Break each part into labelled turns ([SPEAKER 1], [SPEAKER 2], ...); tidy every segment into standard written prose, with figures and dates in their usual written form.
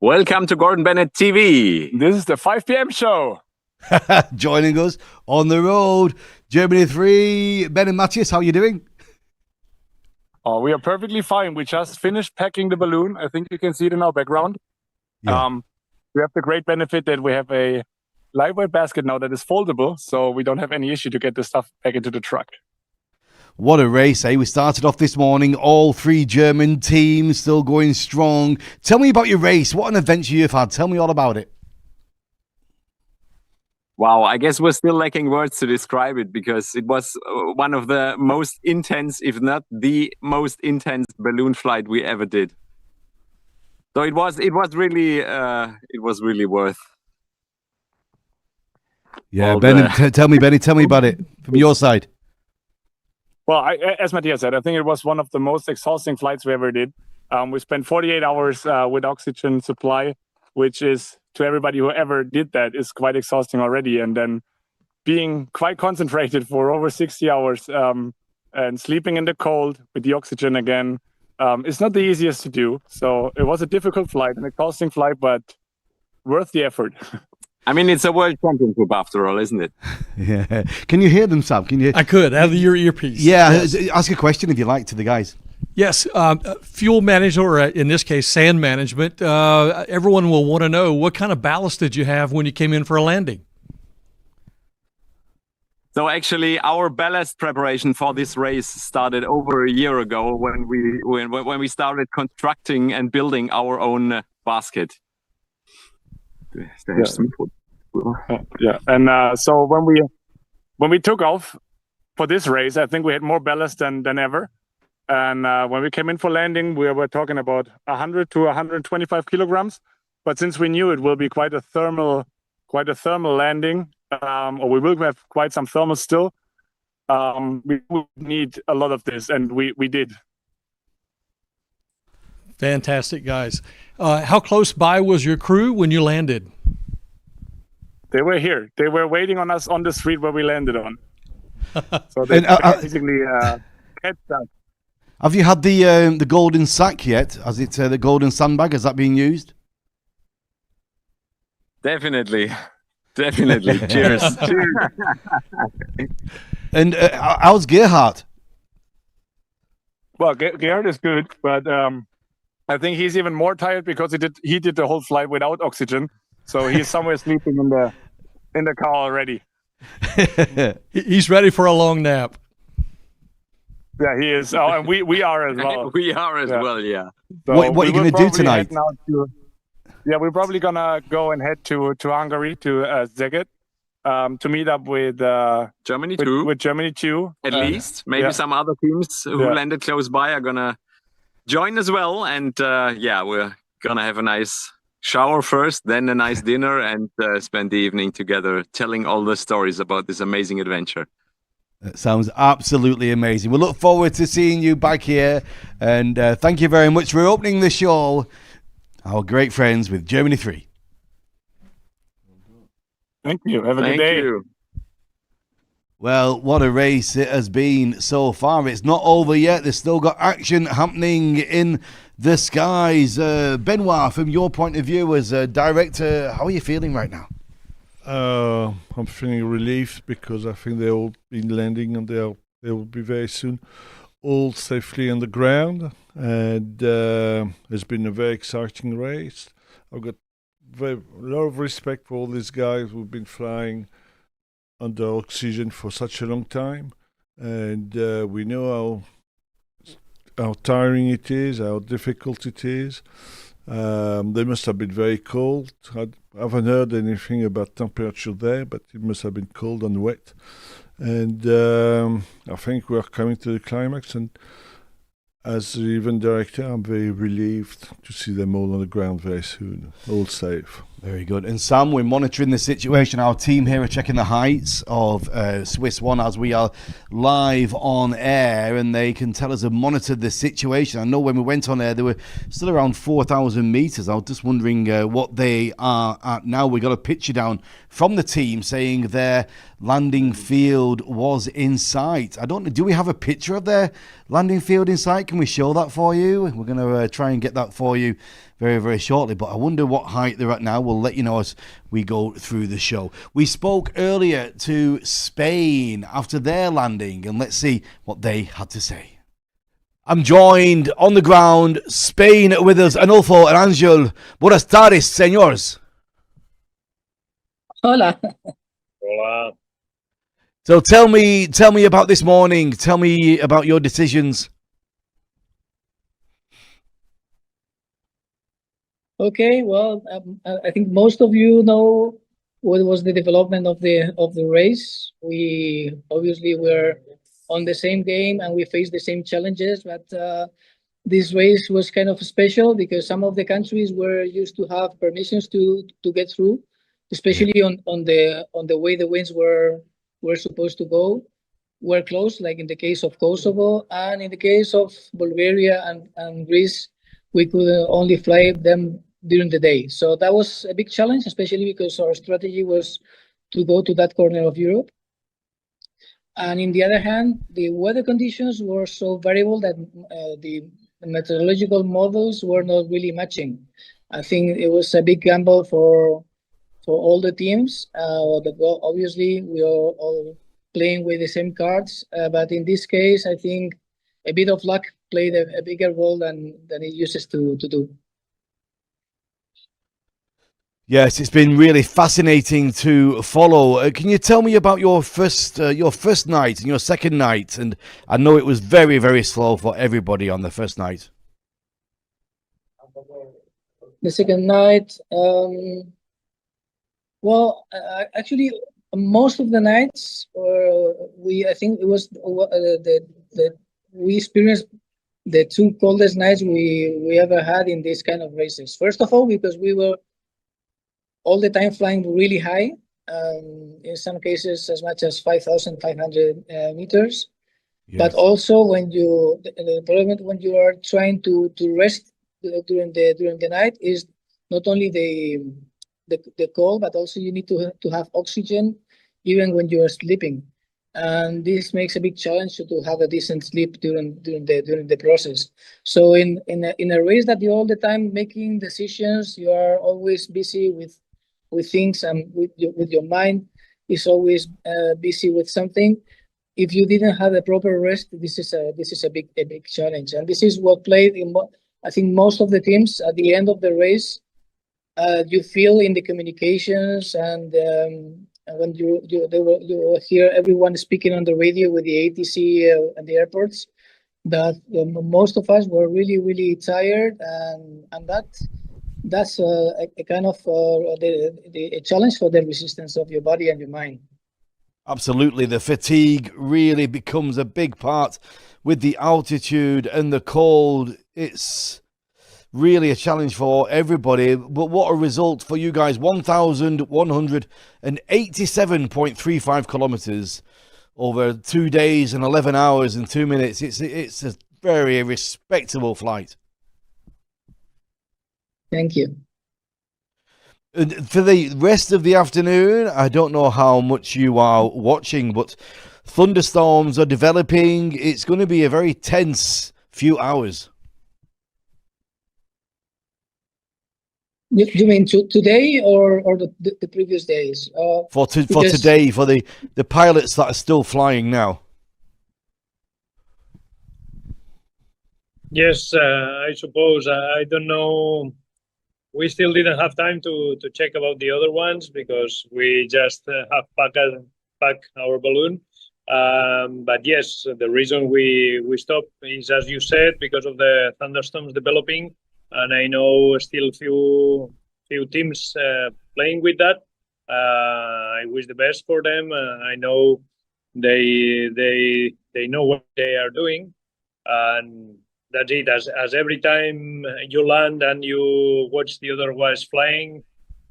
[SPEAKER 1] Welcome to Gordon Bennett TV.
[SPEAKER 2] This is the 5 p.m. show.
[SPEAKER 3] Joining us on the road, Germany 3. Ben and Matthias, how are you doing?
[SPEAKER 2] Oh, we are perfectly fine. We just finished packing the balloon. I think you can see it in our background.
[SPEAKER 3] Yeah.
[SPEAKER 2] We have the great benefit that we have a lightweight basket now that is foldable, so we don't have any issue to get the stuff back into the truck.
[SPEAKER 3] What a race, eh? We started off this morning, all three German teams still going strong. Tell me about your race. What an adventure you've had. Tell me all about it.
[SPEAKER 1] Wow, I guess we're still lacking words to describe it because it was one of the most intense, if not the most intense balloon flight we ever did. So it was really worth.
[SPEAKER 3] Yeah, Ben, tell me about it from your side.
[SPEAKER 2] Well, as Matthias said, I think it was one of the most exhausting flights we ever did. We spent 48 hours with oxygen supply, which is, to everybody who ever did that, is quite exhausting already. And then being quite concentrated for over 60 hours and sleeping in the cold with the oxygen again, it's not the easiest to do. So it was a difficult flight, an exhausting flight, but worth the effort.
[SPEAKER 1] I mean, it's a world championship after all, isn't it?
[SPEAKER 3] Yeah. Can you hear them, Sam? Can you?
[SPEAKER 4] I could. Have your earpiece.
[SPEAKER 3] Yeah. Yes. Ask a question if you like to the guys.
[SPEAKER 4] Yes. Fuel management, or in this case, sand management. Everyone will want to know, what kind of ballast did you have when you came in for a landing?
[SPEAKER 1] So actually, our ballast preparation for this race started over a year ago when we started constructing and building our own basket.
[SPEAKER 2] Yeah, and so when we took off for this race, I think we had more ballast than ever. And when we came in for landing, we were talking about 100 to 125 kilograms. But since we knew it will be quite a thermal landing, or we will have quite some thermal still, we will need a lot of this, and we did.
[SPEAKER 4] Fantastic, guys. How close by was your crew when you landed?
[SPEAKER 2] They were here. They were waiting on us on the street where we landed on. So they basically catch us.
[SPEAKER 3] Have you had the golden sack yet? Has it the golden sandbag? Has that been used?
[SPEAKER 1] Definitely. Cheers. Cheers.
[SPEAKER 3] And how's Gerhard?
[SPEAKER 2] Well, Gerhard is good, but I think he's even more tired because he did the whole flight without oxygen. So he's somewhere sleeping in the car already.
[SPEAKER 4] He's ready for a long nap.
[SPEAKER 2] Yeah, he is. Oh, and we are as well.
[SPEAKER 1] We are as well, yeah.
[SPEAKER 2] So
[SPEAKER 3] what are you going to do tonight?
[SPEAKER 2] We're probably going to go and head to Hungary, to Szeged, to meet up with
[SPEAKER 1] Germany too.
[SPEAKER 2] With Germany too.
[SPEAKER 1] At least. Maybe some other teams who landed close by are going to join as well. And we're going to have a nice shower first, then a nice dinner, and spend the evening together telling all the stories about this amazing adventure.
[SPEAKER 3] That sounds absolutely amazing. We look forward to seeing you back here, and thank you very much for opening the show, our great friends with Germany 3.
[SPEAKER 2] Thank you. Have a good day.
[SPEAKER 1] You.
[SPEAKER 3] Well, what a race it has been so far. It's not over yet. There's still got action happening in the skies. Benoit, from your point of view as a director, how are you feeling right now?
[SPEAKER 5] I'm feeling relieved because I think they'll all be landing and they will be very soon all safely on the ground. And it's been a very exciting race. I've got a lot of respect for all these guys who've been flying under oxygen for such a long time. And we know how tiring it is, how difficult it is. They must have been very cold. I haven't heard anything about temperature there, but it must have been cold and wet. And I think we're coming to the climax. And as the event director, I'm very relieved to see them all on the ground very soon, all safe.
[SPEAKER 3] Very good. And Sam, we're monitoring the situation. Our team here are checking the heights of Swiss One as we are live on air, and they can tell us and monitor the situation. I know when we went on air, they were still around 4,000 meters. I was just wondering what they are at now. We got a picture down from the team saying their landing field was in sight. I don't know. Do we have a picture of their landing field in sight? Can we show that for you? We're going to try and get that for you very, very shortly. But I wonder what height they're at now. We'll let you know as we go through the show. We spoke earlier to Spain after their landing, and let's see what they had to say. I'm joined on the ground, Spain with us, Anulfo and Angel. Buenas tardes, señores.
[SPEAKER 6] Hola.
[SPEAKER 2] Hola.
[SPEAKER 3] So tell me about this morning. Tell me about your decisions.
[SPEAKER 6] Okay, well, I think most of you know what was the development of the race. We obviously were on the same game and we faced the same challenges, but this race was kind of special because some of the countries were used to have permissions to get through, especially on the way the winds were supposed to go. Were close, like in the case of Kosovo, and in the case of Bulgaria and Greece, we could only fly them during the day. So that was a big challenge, especially because our strategy was to go to that corner of Europe. And in the other hand, the weather conditions were so variable that the meteorological models were not really matching. I think it was a big gamble for all the teams, but well, obviously we are all playing with the same cards. But in this case, I think a bit of luck played a bigger role than it uses to do.
[SPEAKER 3] Yes, it's been really fascinating to follow. Can you tell me about your first night and your second night? And I know it was very, very slow for everybody on the first night.
[SPEAKER 6] The second night, well, actually, most of the nights, I think it was we experienced the two coldest nights we ever had in this kind of races. First of all, because we were all the time flying really high, in some cases as much as 5,500 meters. Yes. But also when the problem when you are trying to rest during the night is not only the cold, but also you need to have oxygen even when you are sleeping, and this makes a big challenge to have a decent sleep during the process. So in a race that you're all the time making decisions, you are always busy with things, and with your mind is always busy with something. If you didn't have a proper rest, this is a big challenge, and this is what played in. I think most of the teams at the end of the race, you feel in the communications and when you hear everyone speaking on the radio with the ATC and the airports, that most of us were really tired, and that's a kind of a challenge for the resistance of your body and your mind.
[SPEAKER 3] Absolutely, the fatigue really becomes a big part with the altitude and the cold. It's really a challenge for everybody, but what a result for you guys. 1,187.35 kilometers over 2 days and 11 hours and 2 minutes. It's a very respectable flight.
[SPEAKER 6] Thank you.
[SPEAKER 3] For the rest of the afternoon, I don't know how much you are watching, but thunderstorms are developing. It's going to be a very tense few hours.
[SPEAKER 6] You mean today or the previous days?
[SPEAKER 3] For today, for the pilots that are still flying now.
[SPEAKER 7] Yes, I suppose. I don't know. We still didn't have time to check about the other ones because we just have packed our balloon. But yes, the reason we stopped is, as you said, because of the thunderstorms developing. And I know still few teams playing with that. I wish the best for them. I know they know what they are doing, and that's it. As every time you land and you watch the other guys flying,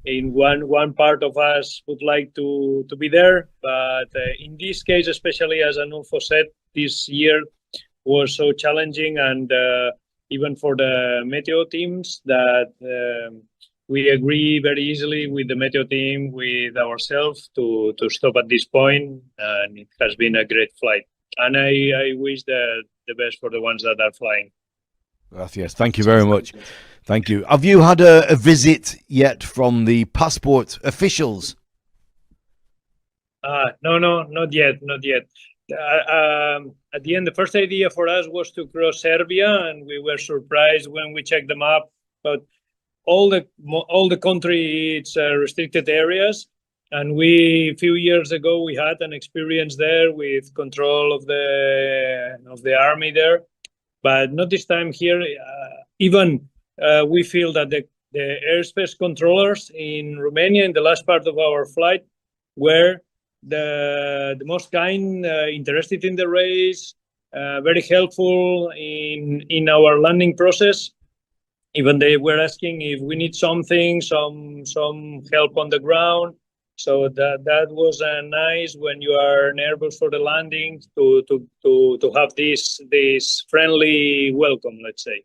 [SPEAKER 7] in one part of us would like to be there, but in this case, especially as Anulfo said, this year was so challenging, and even for the Meteo teams, that we agree very easily with the Meteo team, with ourselves, to stop at this point, and it has been a great flight. And I wish the best for the ones that are flying.
[SPEAKER 3] Gracias. Thank you very much. Thank you. Have you had a visit yet from the passport officials?
[SPEAKER 7] No, not yet. At the end, the first idea for us was to cross Serbia, and we were surprised when we checked them up. But all the country, it's restricted areas, and a few years ago we had an experience there with control of the army there, but not this time here. Even we feel that the airspace controllers in Romania in the last part of our flight were the most kind, interested in the race, very helpful in our landing process. Even they were asking if we need something, some help on the ground. So that was nice when you are nervous for the landing to have this friendly welcome, let's say.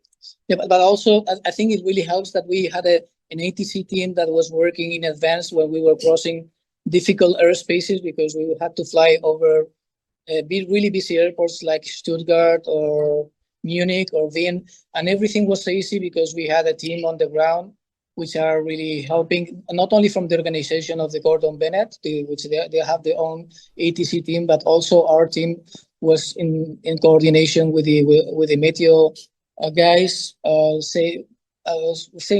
[SPEAKER 6] Yeah, but also I think it really helps that we had an ATC team that was working in advance when we were crossing difficult airspaces, because we had to fly over really busy airports like Stuttgart or Munich or Wien, and everything was easy because we had a team on the ground which are really helping, not only from the organization of the Gordon Bennett, which they have their own ATC team, but also our team was in coordination with the Meteo guys, saying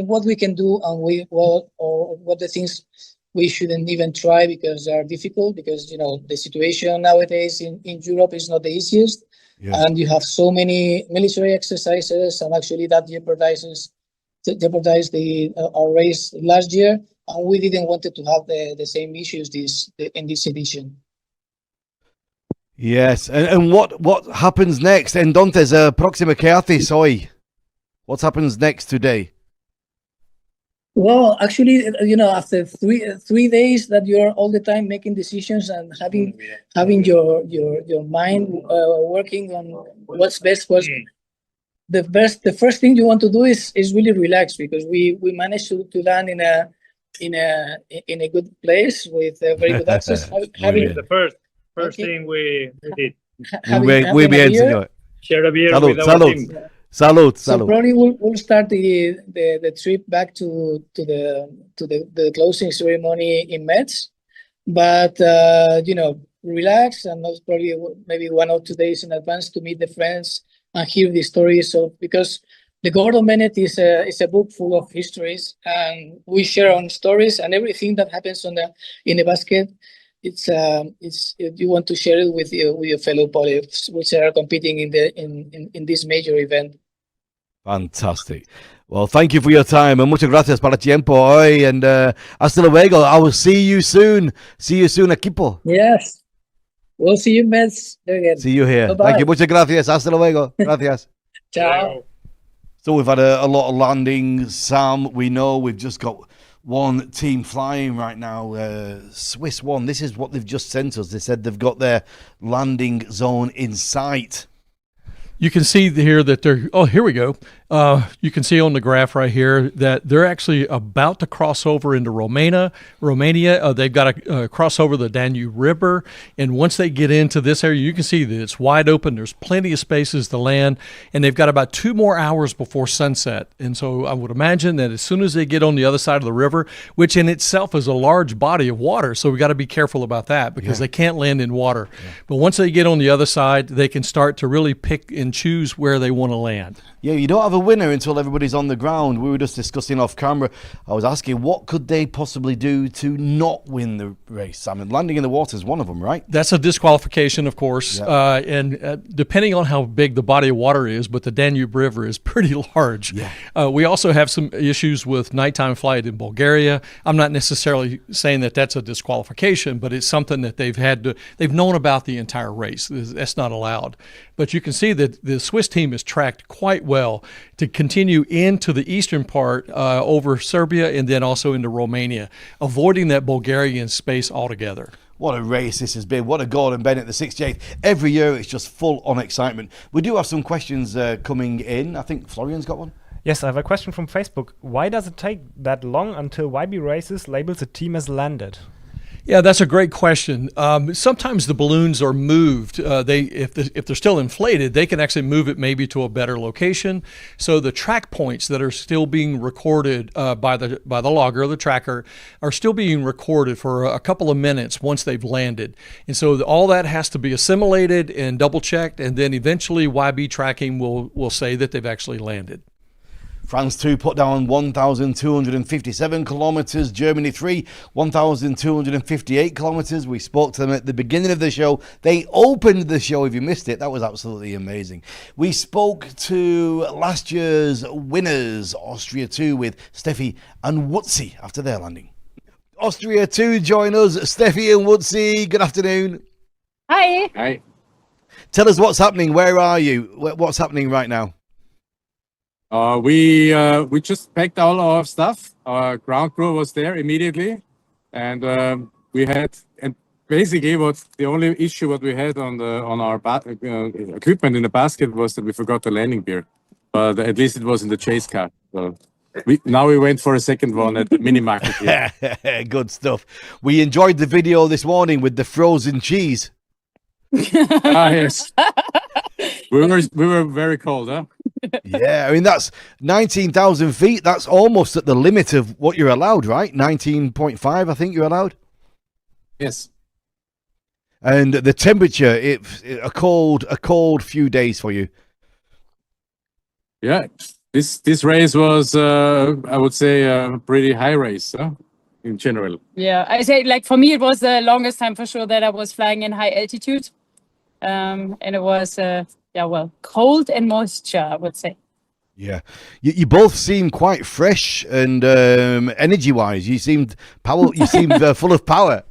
[SPEAKER 6] what we can do and or what the things we shouldn't even try because they are difficult, because the situation nowadays in Europe is not the easiest. Yeah. And you have so many military exercises, and actually that jeopardized our race last year, and we didn't want to have the same issues in this edition.
[SPEAKER 3] Yes, and what happens next? Entonces, próxima que haces hoy? What happens next today?
[SPEAKER 6] Well, actually, after three days that you're all the time making decisions and having your mind working on what's best, the first thing you want to do is really relax, because we managed to land in a good place with very good access.
[SPEAKER 7] Having the first thing we did.
[SPEAKER 3] Muy bien, señor.
[SPEAKER 7] Share a beer with our team.
[SPEAKER 3] Salud.
[SPEAKER 6] So probably we'll start the trip back to the closing ceremony in Metz, but relax, and probably maybe 1 or 2 days in advance to meet the friends and hear the stories of, because the Gordon Bennett is a book full of histories, and we share on stories, and everything that happens in the basket. It's you want to share it with your fellow pilots which are competing in this major event.
[SPEAKER 3] Fantastic. Well, thank you for your time, and muchas gracias para tiempo hoy, and hasta luego. I will see you soon. See you soon, equipo.
[SPEAKER 6] Yes. We'll see you, Metz. Again.
[SPEAKER 3] See you here.
[SPEAKER 6] Bye-bye.
[SPEAKER 3] Thank you. Muchas gracias. Hasta luego. Gracias.
[SPEAKER 6] Ciao.
[SPEAKER 3] So we've had a lot of landings, Sam. We know we've just got one team flying right now, Swiss One. This is what they've just sent us. They said they've got their landing zone in sight.
[SPEAKER 4] You can see here that they're, here we go. You can see on the graph right here that they're actually about to cross over into Romania. They've got to cross over the Danube River. And once they get into this area, you can see that it's wide open. There's plenty of spaces to land. And they've got about 2 more hours before sunset. And so I would imagine that as soon as they get on the other side of the river, which in itself is a large body of water, so we got to be careful about that, because they can't land in water. Yeah. But once they get on the other side, they can start to really pick and choose where they want to land.
[SPEAKER 3] Yeah, you don't have a winner until everybody's on the ground. We were just discussing off camera. I was asking, what could they possibly do to not win the race? I mean, landing in the water is one of them, right?
[SPEAKER 4] That's a disqualification, of course. Yeah. And depending on how big the body of water is, but the Danube River is pretty large. Yeah. We also have some issues with nighttime flight in Bulgaria. I'm not necessarily saying that that's a disqualification, but it's something that they've known about the entire race. That's not allowed. But you can see that the Swiss team is tracked quite well to continue into the eastern part over Serbia and then also into Romania, avoiding that Bulgarian space altogether.
[SPEAKER 3] What a race this has been. What a Gordon Bennett, the 68th. Every year it's just full on excitement. We do have some questions coming in. I think Florian's got one.
[SPEAKER 8] Yes, I have a question from Facebook. Why does it take that long until YB Races labels a team as landed?
[SPEAKER 4] Yeah, that's a great question. Sometimes the balloons are moved. If they're still inflated, they can actually move it maybe to a better location. So the track points that are still being recorded by the logger, the tracker, are still being recorded for a couple of minutes once they've landed. And so all that has to be assimilated and double checked, and then eventually YB tracking will say that they've actually landed.
[SPEAKER 3] France 2 put down 1,257 kilometers. Germany 3, 1,258 kilometers. We spoke to them at the beginning of the show. They opened the show. If you missed it, that was absolutely amazing. We spoke to last year's winners, Austria 2, with Steffi and Wutzi after their landing. Austria 2 join us. Steffi and Wutzi, good afternoon.
[SPEAKER 8] Hi.
[SPEAKER 1] Hi.
[SPEAKER 3] Tell us what's happening. Where are you? What's happening right now?
[SPEAKER 9] We just packed all our stuff. Our ground crew was there immediately, and we had, and basically what the only issue what we had on our equipment in the basket was that we forgot the landing gear, but at least it was in the chase car. So we went for a second one at the mini market here.
[SPEAKER 3] Good stuff. We enjoyed the video this morning with the frozen cheese.
[SPEAKER 9] Yes. We were very cold, huh?
[SPEAKER 3] Yeah, I mean, that's 19,000 feet. That's almost at the limit of what you're allowed, right? 19.5, I think you're allowed.
[SPEAKER 9] Yes.
[SPEAKER 3] And the temperature, a cold few days for you.
[SPEAKER 9] Yeah, this race was, I would say, a pretty high race, huh? In general.
[SPEAKER 8] Yeah, I say, like, for me, it was the longest time for sure that I was flying in high altitude. And it was, cold and moisture, I would say.
[SPEAKER 3] Yeah. You both seem quite fresh and energy-wise. You seemed full of power.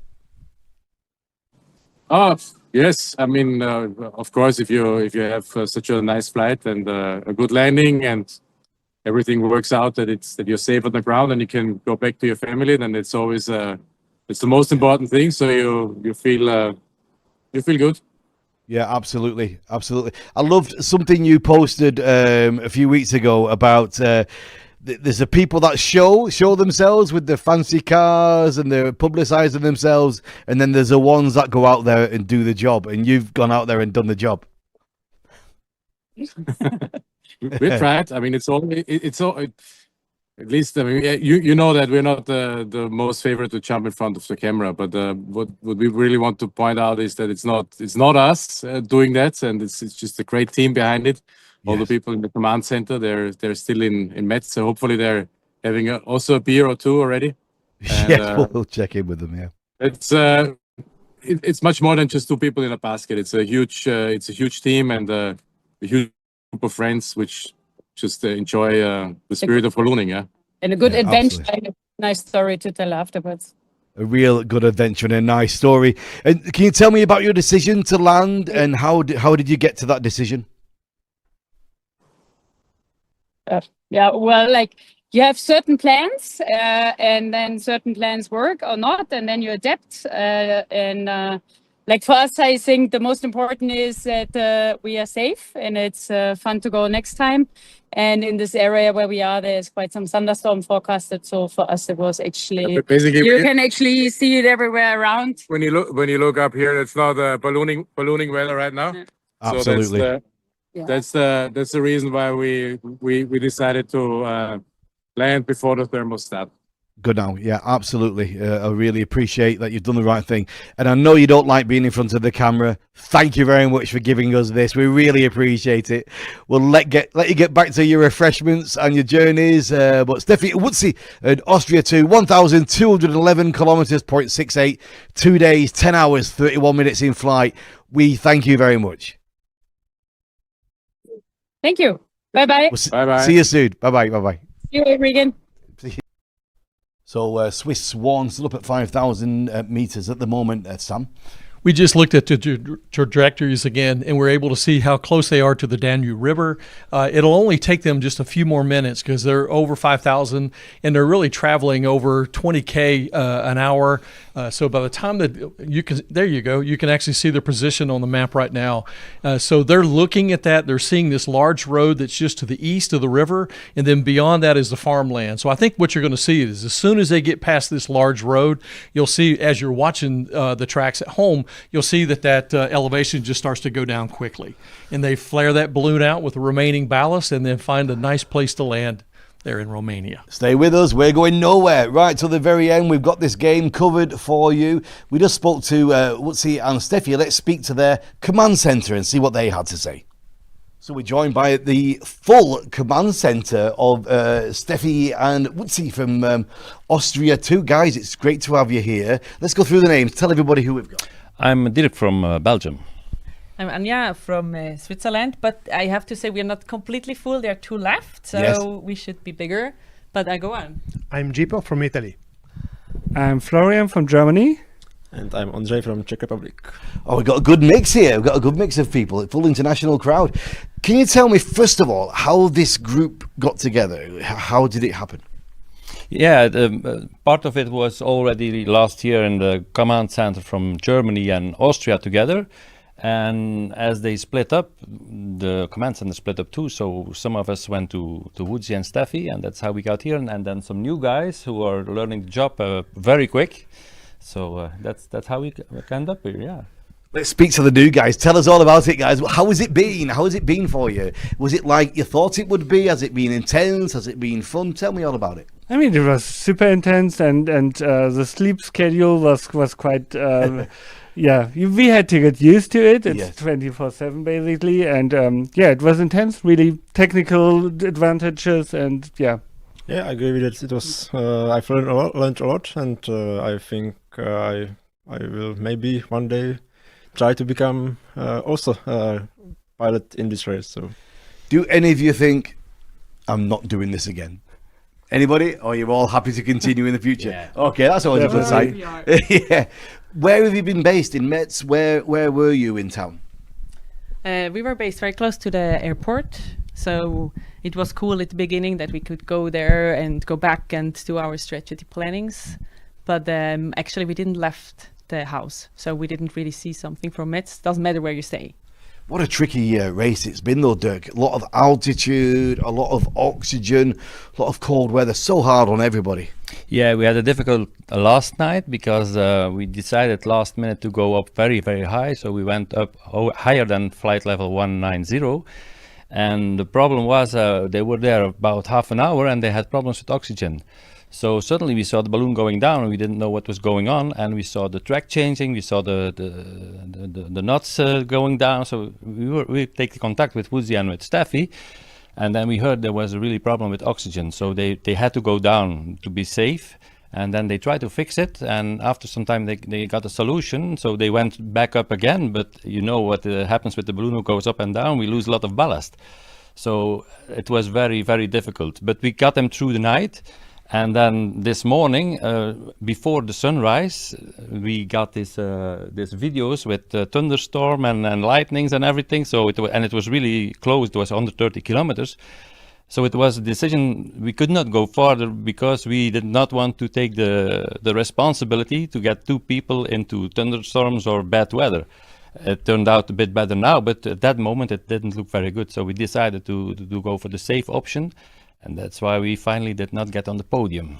[SPEAKER 9] Oh, yes. I mean, of course, if you have such a nice flight and a good landing and everything works out, that you're safe on the ground and you can go back to your family, then it's always it's the most important thing. So you feel good.
[SPEAKER 3] Yeah, absolutely. I loved something you posted a few weeks ago about there's the people that show themselves with the fancy cars and they're publicizing themselves, and then there's the ones that go out there and do the job, and you've gone out there and done the job.
[SPEAKER 9] We tried. I mean, it's all. At least, I mean, you know that we're not the most favorite to jump in front of the camera. But what we really want to point out is that it's not us doing that, and it's just a great team behind it. All the people in the command center, they're still in Metz, so hopefully they're having also a beer or two already. And,
[SPEAKER 3] yeah, we'll check in with them. Yeah,
[SPEAKER 9] it's much more than just two people in a basket. It's a huge team and a huge group of friends which just enjoy the spirit of ballooning, yeah.
[SPEAKER 8] And a good adventure and a nice story to tell afterwards.
[SPEAKER 3] A real good adventure and a nice story. And can you tell me about your decision to land, and how did you get to that decision?
[SPEAKER 8] Well, like, you have certain plans, and then certain plans work or not, and then you adapt. Like, for us, I think the most important is that we are safe and it's fun to go next time. And in this area where we are, there's quite some thunderstorm forecasted. So for us, it was actually
[SPEAKER 9] basically
[SPEAKER 8] you can actually see it everywhere around.
[SPEAKER 9] When you look up here, it's not ballooning weather right now.
[SPEAKER 3] Yeah. Absolutely.
[SPEAKER 9] So that's the reason why we decided to land before the thermostat.
[SPEAKER 3] Good now. Yeah, absolutely. I really appreciate that you've done the right thing. And I know you don't like being in front of the camera. Thank you very much for giving us this. We really appreciate it. We'll let you get back to your refreshments and your journeys. But Steffi Wutzi at Austria 2, 1,211 kilometers, 0.68, 2 days, 10 hours, 31 minutes in flight. We thank you very much.
[SPEAKER 8] Thank you. Bye-bye.
[SPEAKER 9] Bye-bye.
[SPEAKER 3] See you soon. Bye-bye. Bye-bye.
[SPEAKER 8] See you, Regan.
[SPEAKER 3] So Swiss Swan still up at 5,000 meters at the moment, Sam.
[SPEAKER 4] We just looked at the trajectories again, and we're able to see how close they are to the Danube River. It'll only take them just a few more minutes because they're over 5,000, and they're really traveling over 20K an hour. So by the time that there you go, you can actually see their position on the map right now. So they're looking at that. They're seeing this large road that's just to the east of the river, and then beyond that is the farmland. So I think what you're going to see is as soon as they get past this large road, you'll see as you're watching the tracks at home, you'll see that elevation just starts to go down quickly. And they flare that balloon out with the remaining ballast and then find a nice place to land there in Romania.
[SPEAKER 3] Stay with us. We're going nowhere. Right till the very end. We've got this game covered for you. We just spoke to Wutzi and Steffi. Let's speak to their command centre and see what they had to say. So we're joined by the full command centre of Steffi and Wutzi from Austria. Two guys, it's great to have you here. Let's go through the names. Tell everybody who we've got.
[SPEAKER 10] I'm Dirk from Belgium.
[SPEAKER 11] I'm Anja from Switzerland, but I have to say we're not completely full. There are two left, so
[SPEAKER 3] yes,
[SPEAKER 11] we should be bigger. But I go on.
[SPEAKER 12] I'm Jipo from Italy.
[SPEAKER 13] I'm Florian from Germany.
[SPEAKER 14] And I'm Andrzej from Czech Republic.
[SPEAKER 3] Oh, we've got a good mix here. We've got a good mix of people, a full international crowd. Can you tell me, first of all, how this group got together? How did it happen?
[SPEAKER 10] Yeah, part of it was already last year in the command center from Germany and Austria together. And as they split up, the command center split up too. So some of us went to Wutzi and Steffi, and that's how we got here. And then some new guys who are learning the job very quick. So that's how we end up here, yeah.
[SPEAKER 3] Let's speak to the new guys. Tell us all about it, guys. How has it been? How has it been for you? Was it like you thought it would be? Has it been intense? Has it been fun? Tell me all about it.
[SPEAKER 13] I mean, it was super intense, and the sleep schedule was quite. Yeah, we had to get used to it. It's 24/7 basically, and it was intense. Really technical advantages, and yeah.
[SPEAKER 14] Yeah, I agree with it. It was I've learned a lot, and I think I will maybe one day try to become also a pilot in this race. So,
[SPEAKER 3] do any of you think I'm not doing this again? Anybody? Or you're all happy to continue in the future?
[SPEAKER 10] Yeah.
[SPEAKER 3] Okay, that's always a good sign. Yeah. Where have you been based? In Metz? Where were you in town?
[SPEAKER 11] We were based very close to the airport, so it was cool at the beginning that we could go there and go back and do our strategy plannings. But actually, we didn't left the house, so we didn't really see something from Metz. Doesn't matter where you stay.
[SPEAKER 3] What a tricky race it's been though, Dirk. A lot of altitude, a lot of oxygen, a lot of cold weather. So hard on everybody.
[SPEAKER 10] Yeah, we had a difficult last night because we decided last minute to go up very, very high. So we went up higher than flight level 190. And the problem was they were there about half an hour and they had problems with oxygen. So suddenly we saw the balloon going down and we didn't know what was going on, and we saw the track changing, we saw the knots going down. So we take contact with Wutzi and with Steffi, and then we heard there was a really problem with oxygen. So they had to go down to be safe, and then they tried to fix it, and after some time they got a solution. So they went back up again, but you know what happens with the balloon who goes up and down, we lose a lot of ballast. So it was very, very difficult, but we got them through the night. And then this morning, before the sunrise, we got this videos with thunderstorm and lightnings and everything. So it was really close. It was under 30 kilometers. So it was a decision. We could not go farther because we did not want to take the responsibility to get two people into thunderstorms or bad weather. It turned out a bit better now, but at that moment it didn't look very good. So we decided to go for the safe option. And that's why we finally did not get on the podium.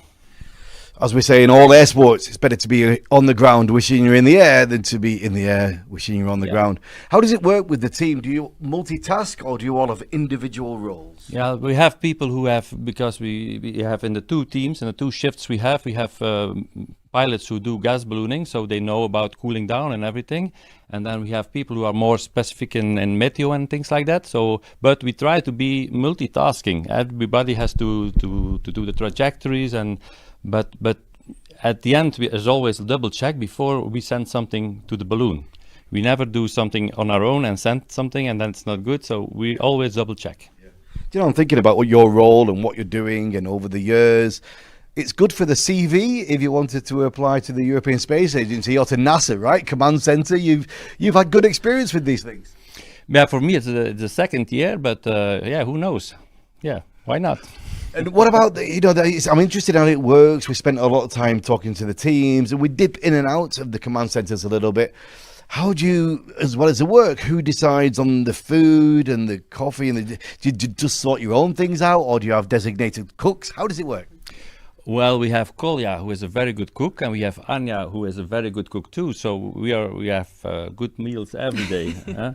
[SPEAKER 3] As we say in all air sports, it's better to be on the ground wishing you're in the air than to be in the air wishing you're on the ground. How does it work with the team? Do you multitask or do you all have individual roles?
[SPEAKER 10] Yeah, we have people who have, because we have in the two teams, in the two shifts we have pilots who do gas ballooning, so they know about cooling down and everything. And then we have people who are more specific in meteo and things like that. So, but we try to be multitasking. Everybody has to do the trajectories, but at the end, there's always a double check before we send something to the balloon. We never do something on our own and send something and then it's not good. So we always double check.
[SPEAKER 3] You know, I'm thinking about what your role and what you're doing, and over the years, it's good for the CV if you wanted to apply to the European Space Agency or to NASA, right? Command Center. You've had good experience with these things.
[SPEAKER 10] Yeah, for me it's the second year, but yeah, who knows? Yeah. Why not?
[SPEAKER 3] And what about, I'm interested in how it works. We spent a lot of time talking to the teams, and we dip in and out of the command centers a little bit. How do you, as well as the work, who decides on the food and the coffee? And do you just sort your own things out, or do you have designated cooks? How does it work?
[SPEAKER 10] Well, we have Kolja, who is a very good cook, and we have Anja, who is a very good cook too. So we have good meals every day.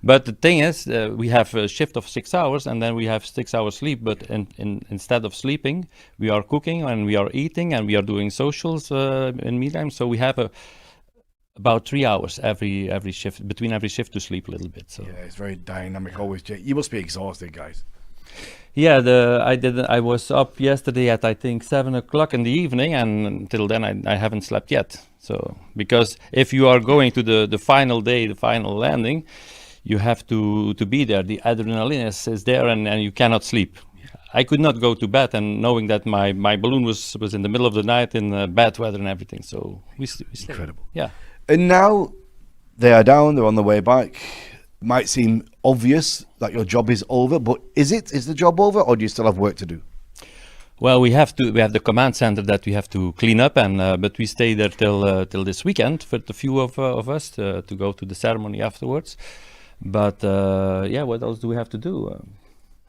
[SPEAKER 10] But the thing is, we have a shift of 6 hours, and then we have 6 hours sleep. But instead of sleeping, we are cooking and we are eating and we are doing socials in meantime. So we have about 3 hours every shift, between every shift, to sleep a little bit. So
[SPEAKER 3] yeah, it's very dynamic always. You must be exhausted, guys.
[SPEAKER 10] Yeah, I was up yesterday at I think 7 o'clock in the evening, and until then I haven't slept yet. So because if you are going to the final day, the final landing, you have to be there. The adrenaline is there, and you cannot sleep. I could not go to bed, and knowing that my balloon was in the middle of the night in bad weather and everything. So we stayed.
[SPEAKER 3] Incredible.
[SPEAKER 10] Yeah.
[SPEAKER 3] And now they are down, they're on the way back. Might seem obvious that your job is over, but is it? Is the job over, or do you still have work to do?
[SPEAKER 10] Well, we have the command center that we have to clean up, and but we stay there till this weekend for the few of us to go to the ceremony afterwards. But yeah, what else do we have to do?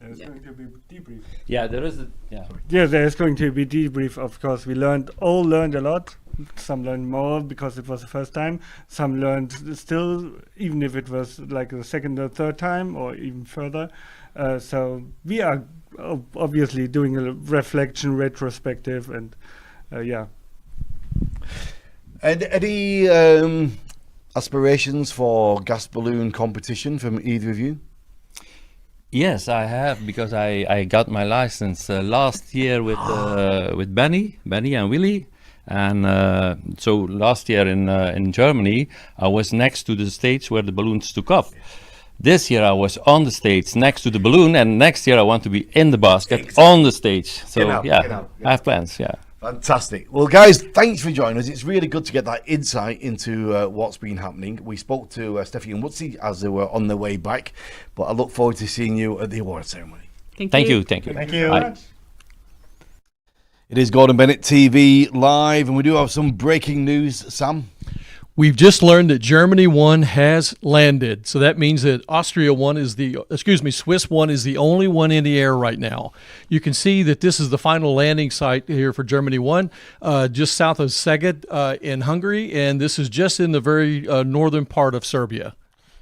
[SPEAKER 13] There's going to be debrief.
[SPEAKER 10] Yeah, there is.
[SPEAKER 13] Yeah, there's going to be debrief. Of course, we learned a lot. Some learned more because it was the first time. Some learned still, even if it was like the second or third time, or even further. So we are obviously doing a reflection, retrospective, and yeah.
[SPEAKER 3] And any aspirations for gas balloon competition from either of you?
[SPEAKER 10] Yes, I have, because I got my license last year with Benny and Willy. And so last year in Germany, I was next to the stage where the balloons took off. This year I was on the stage next to the balloon, and next year I want to be in the basket on the stage. So I have plans. Yeah.
[SPEAKER 3] Fantastic. Well, guys, thanks for joining us. It's really good to get that insight into what's been happening. We spoke to Steffi and Woodsy as they were on their way back, but I look forward to seeing you at the award ceremony.
[SPEAKER 10] Thank you.
[SPEAKER 13] Thank you.
[SPEAKER 10] Bye.
[SPEAKER 3] It is Gordon Bennett TV live, and we do have some breaking news, Sam.
[SPEAKER 4] We've just learned that Germany 1 has landed. So that means that Swiss 1 is the only one in the air right now. You can see that this is the final landing site here for Germany 1, just south of Szeged in Hungary, and this is just in the very northern part of Serbia.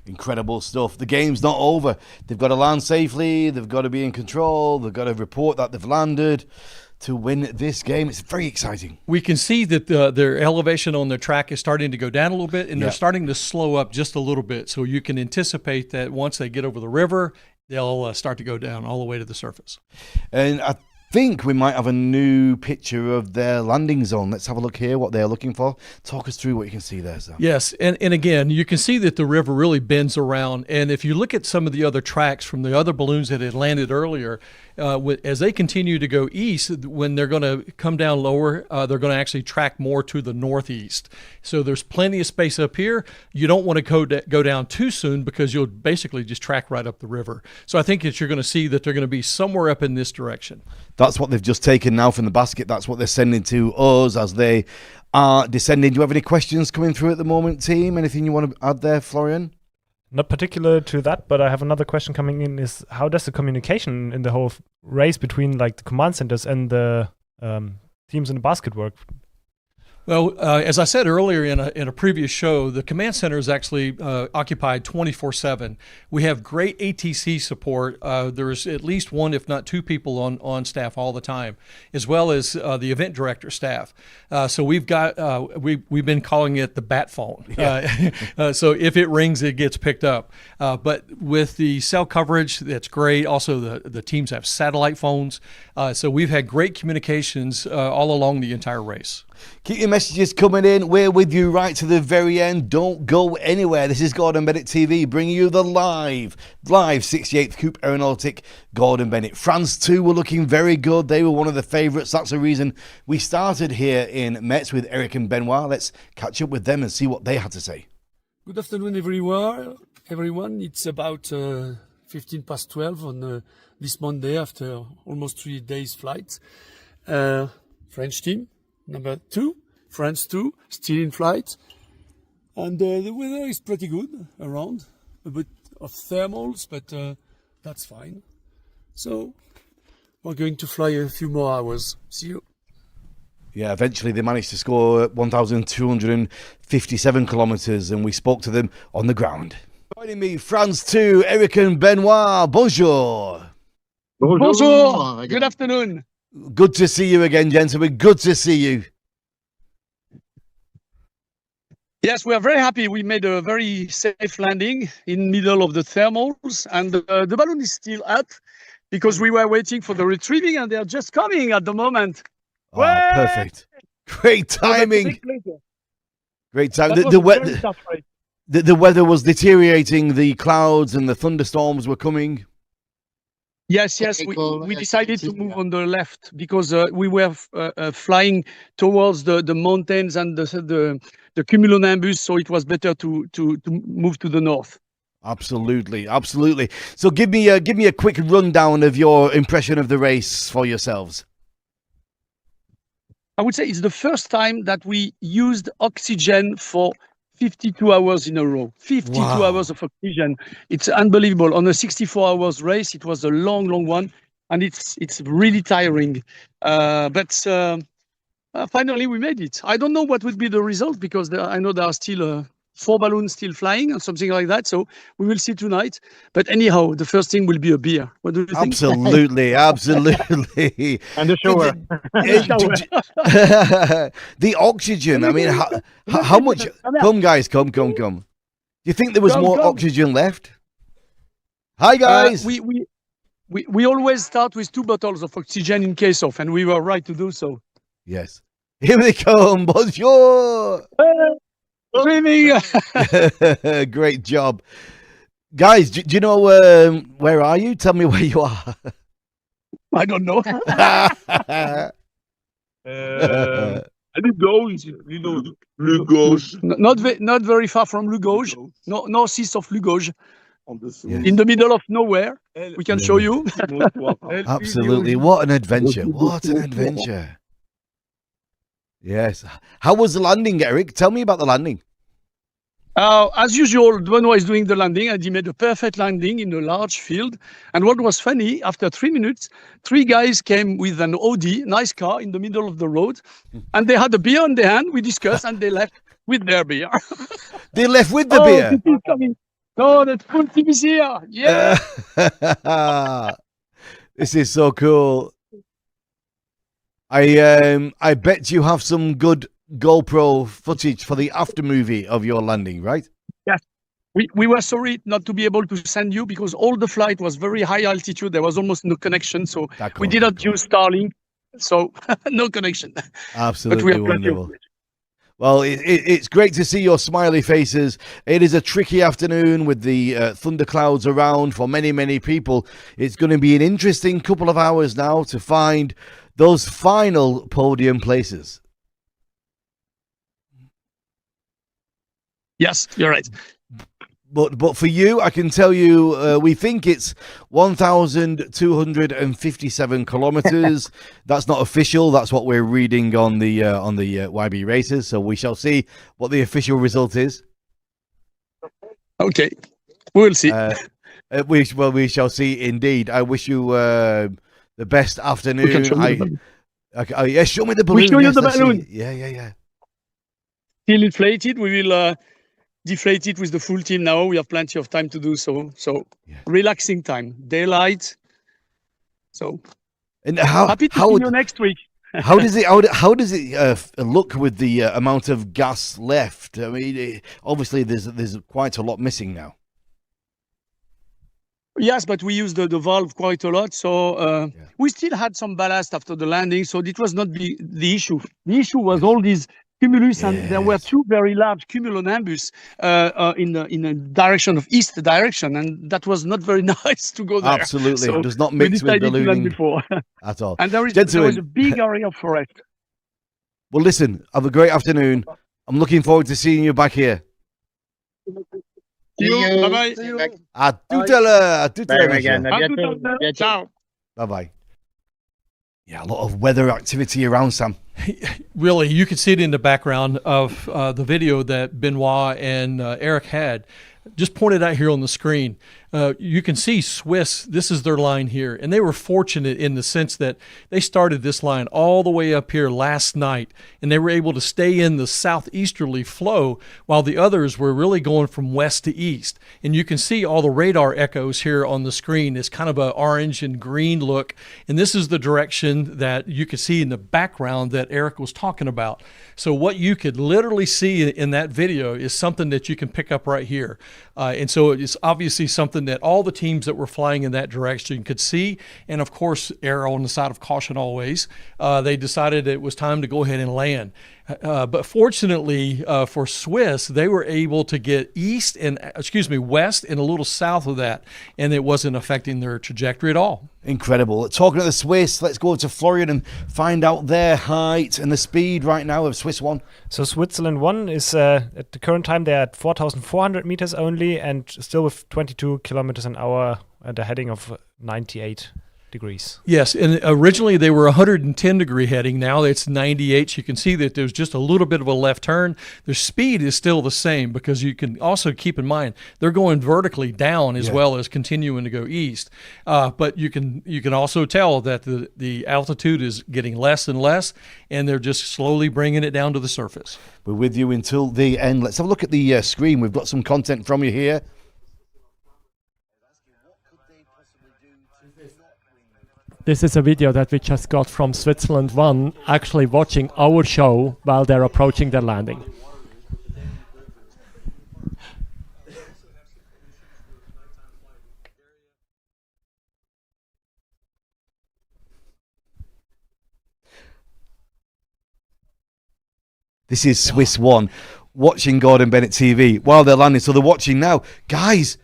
[SPEAKER 3] Incredible stuff. The game's not over. They've got to land safely. They've got to be in control. They've got to report that they've landed to win this game. It's very exciting.
[SPEAKER 4] We can see that their elevation on their track is starting to go down a little bit, and they're starting to slow up just a little bit. So you can anticipate that once they get over the river, they'll start to go down all the way to the surface.
[SPEAKER 3] And I think we might have a new picture of their landing zone. Let's have a look here, what they're looking for. Talk us through what you can see there, Sam.
[SPEAKER 4] Yes, and again, you can see that the river really bends around. And if you look at some of the other tracks from the other balloons that had landed earlier, as they continue to go east, when they're going to come down lower, they're going to actually track more to the northeast. So there's plenty of space up here. You don't want to go down too soon, because you'll basically just track right up the river. So I think that you're going to see that they're going to be somewhere up in this direction.
[SPEAKER 3] That's what they've just taken now from the basket. That's what they're sending to us as they are descending. Do you have any questions coming through at the moment, team? Anything you want to add there, Florian?
[SPEAKER 12] Not particular to that, but I have another question coming in, is how does the communication in the whole race between like the command centers and the teams in the basket work?
[SPEAKER 4] Well, as I said earlier in a previous show, the command center is actually occupied 24/7. We have great ATC support. There's at least one, if not two people on staff all the time, as well as the event director staff. So we've got we've been calling it the bat phone. So if it rings, it gets picked up. But with the cell coverage, that's great. Also, the teams have satellite phones. So we've had great communications all along the entire race.
[SPEAKER 3] Keep your messages coming in. We're with you right to the very end. Don't go anywhere. This is Gordon Bennett TV bringing you the live 68th Coupe Aéronautique Gordon Bennett. France 2 were looking very good. They were one of the favourites. That's the reason we started here in Metz with Eric and Benoit. Let's catch up with them and see what they had to say.
[SPEAKER 15] Good afternoon, everyone. It's about 15 past 12 on this Monday after almost 3 days flight. French team, number 2, France 2, still in flight. And the weather is pretty good around, a bit of thermals, but that's fine. So we're going to fly a few more hours. See you.
[SPEAKER 3] Yeah, eventually they managed to score 1,257 kilometers, and we spoke to them on the ground. Joining me, France 2, Eric and Benoit. Bonjour.
[SPEAKER 16] Bonjour. Good afternoon.
[SPEAKER 3] Good to see you again, gentlemen. Good to see you.
[SPEAKER 16] Yes, we are very happy. We made a very safe landing in middle of the thermals, and the balloon is still up because we were waiting for the retrieving, and they are just coming at the moment.
[SPEAKER 3] Oh, perfect. Great timing. Great time. The weather was deteriorating. The clouds and the thunderstorms were coming.
[SPEAKER 16] Yes, we decided to move on the left because we were flying towards the mountains and the cumulonimbus, so it was better to move to the north.
[SPEAKER 3] Absolutely, absolutely. So give me a quick rundown of your impression of the race for yourselves.
[SPEAKER 16] I would say it's the first time that we used oxygen for 52 hours in a row. 52 hours of oxygen. It's unbelievable. On a 64 hours race, it was a long one, and it's really tiring. But finally, we made it. I don't know what would be the result because I know there are still 4 balloons still flying or something like that. So we will see tonight. But anyhow, the first thing will be a beer. What do you think?
[SPEAKER 3] Absolutely, absolutely.
[SPEAKER 2] And the shower.
[SPEAKER 3] The oxygen. I mean, how much? Come, guys, come. Do you think there was more oxygen left? Hi, guys.
[SPEAKER 16] We always start with 2 bottles of oxygen in case of, and we were right to do so.
[SPEAKER 3] Yes. Here they come. Bonjour. Great job, guys. Do you know where are you? Tell me where you are.
[SPEAKER 16] I don't know. Lugoj. Not very far from Lugoj. Northeast of Lugoj. In the middle of nowhere. We can show you.
[SPEAKER 3] Absolutely. What an adventure. What an adventure. Yes. How was the landing, Eric? Tell me about the landing.
[SPEAKER 16] As usual, Benoit is doing the landing, and he made a perfect landing in a large field. And what was funny, after 3 minutes, 3 guys came with an Audi, nice car, in the middle of the road, and they had a beer in their hand. We discussed, and they left with their beer.
[SPEAKER 3] They left with the beer?
[SPEAKER 16] The team is coming. No, the full team is here. Yeah.
[SPEAKER 3] This is so cool. I bet you have some good GoPro footage for the after movie of your landing, right?
[SPEAKER 16] Yes. We were sorry not to be able to send you because all the flight was very high altitude. There was almost no connection, so we did not use Starlink, so no connection.
[SPEAKER 3] Absolutely wonderful. Well, it's great to see your smiley faces. It is a tricky afternoon with the thunderclouds around for many people. It's going to be an interesting couple of hours now to find those final podium places.
[SPEAKER 16] Yes, you're right.
[SPEAKER 3] But for you, I can tell you, we think it's 1,257 kilometers. That's not official. That's what we're reading on the YB races. So we shall see what the official result is.
[SPEAKER 16] Okay, we'll see.
[SPEAKER 3] We shall see indeed. I wish you the best afternoon. Show me the balloon.
[SPEAKER 16] We show you the balloon.
[SPEAKER 3] Yeah.
[SPEAKER 16] Still inflated. We will deflate it with the full team now. We have plenty of time to do so. So relaxing time, daylight. So
[SPEAKER 3] and
[SPEAKER 16] happy to see you next week.
[SPEAKER 3] How does it look with the amount of gas left? I mean, obviously there's quite a lot missing now.
[SPEAKER 16] Yes, but we used the valve quite a lot, so we still had some ballast after the landing, so it was not the issue. The issue was all these cumulus, and there were 2 very large cumulonimbus in a direction of east direction, and that was not very nice to go there.
[SPEAKER 3] Absolutely,
[SPEAKER 16] so
[SPEAKER 3] it does not mix with ballooning
[SPEAKER 16] before.
[SPEAKER 3] At all.
[SPEAKER 16] And there was a big area of forest.
[SPEAKER 3] Well, listen, have a great afternoon. I'm looking forward to seeing you back here.
[SPEAKER 16] See you. Bye-bye.
[SPEAKER 3] À tout à l'heure. À tout à l'heure,
[SPEAKER 17] Bye,
[SPEAKER 3] monsieur.
[SPEAKER 16] À tout à l'heure. Ciao.
[SPEAKER 3] Bye-bye. Yeah, a lot of weather activity around, Sam.
[SPEAKER 4] Really, you can see it in the background of the video that Benoit and Eric had. Just pointed out here on the screen. You can see Swiss, this is their line here. And they were fortunate in the sense that they started this line all the way up here last night. And they were able to stay in the southeasterly flow while the others were really going from west to east. And you can see all the radar echoes here on the screen. It's kind of an orange and green look. And this is the direction that you can see in the background that Eric was talking about. So what you could literally see in that video is something that you can pick up right here. And so it's obviously something that all the teams that were flying in that direction could see. And of course, err on the side of caution always. They decided it was time to go ahead and land. But fortunately for Swiss, they were able to get west and a little south of that, and it wasn't affecting their trajectory at all.
[SPEAKER 3] Incredible. Talking to the Swiss, let's go to Florian and find out their height and the speed right now of Swiss 1.
[SPEAKER 12] So Switzerland 1 is at the current time they're at 4,400 meters only, and still with 22 kilometers an hour and a heading of 98 degrees.
[SPEAKER 4] Yes, and originally they were 110 degree heading. Now it's 98. You can see that there's just a little bit of a left turn. Their speed is still the same because you can also keep in mind they're going vertically down as well as continuing to go east. But you can also tell that the altitude is getting less and less, and they're just slowly bringing it down to the surface.
[SPEAKER 3] We're with you until the end. Let's have a look at the screen. We've got some content from you here.
[SPEAKER 18] This is a video that we just got from Switzerland 1, actually watching our show while they're approaching their landing.
[SPEAKER 3] This is Swiss 1 watching Gordon Bennett TV while they're landing. So they're watching now. Guys,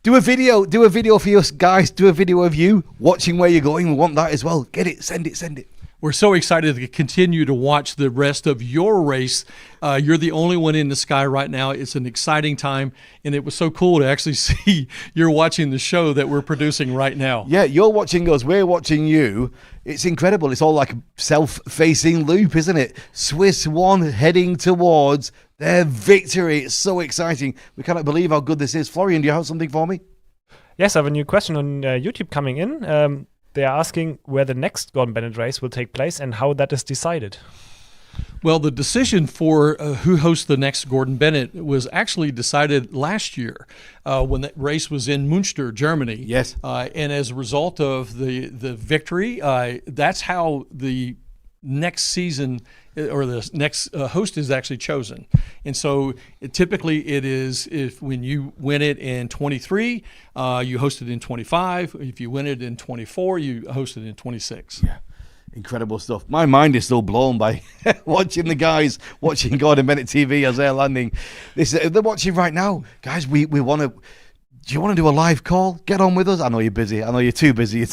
[SPEAKER 3] do a video for us, guys. Do a video of you watching where you're going. We want that as well. Get it, send it.
[SPEAKER 4] We're so excited to continue to watch the rest of your race. You're the only one in the sky right now. It's an exciting time, and it was so cool to actually see you're watching the show that we're producing right now.
[SPEAKER 3] Yeah, you're watching us, we're watching you. It's incredible. It's all like a self-facing loop, isn't it? Swiss 1 heading towards their victory. It's so exciting. We cannot believe how good this is. Florian, do you have something for me?
[SPEAKER 12] Yes, I have a new question on YouTube coming in. They are asking where the next Gordon Bennett race will take place and how that is decided.
[SPEAKER 4] Well, the decision for who hosts the next Gordon Bennett was actually decided last year when that race was in Münster, Germany.
[SPEAKER 3] Yes.
[SPEAKER 4] And as a result of the victory, that's how the next season or the next host is actually chosen. And so typically it is when you win it in 23, you host it in 25. If you win it in 24, you host it in 26.
[SPEAKER 3] Yeah. Incredible stuff. My mind is still blown by watching the guys watching Gordon Bennett TV as they're landing. They're watching right now. Guys, we want to... Do you want to do a live call? Get on with us. I know you're busy. I know you're too busy.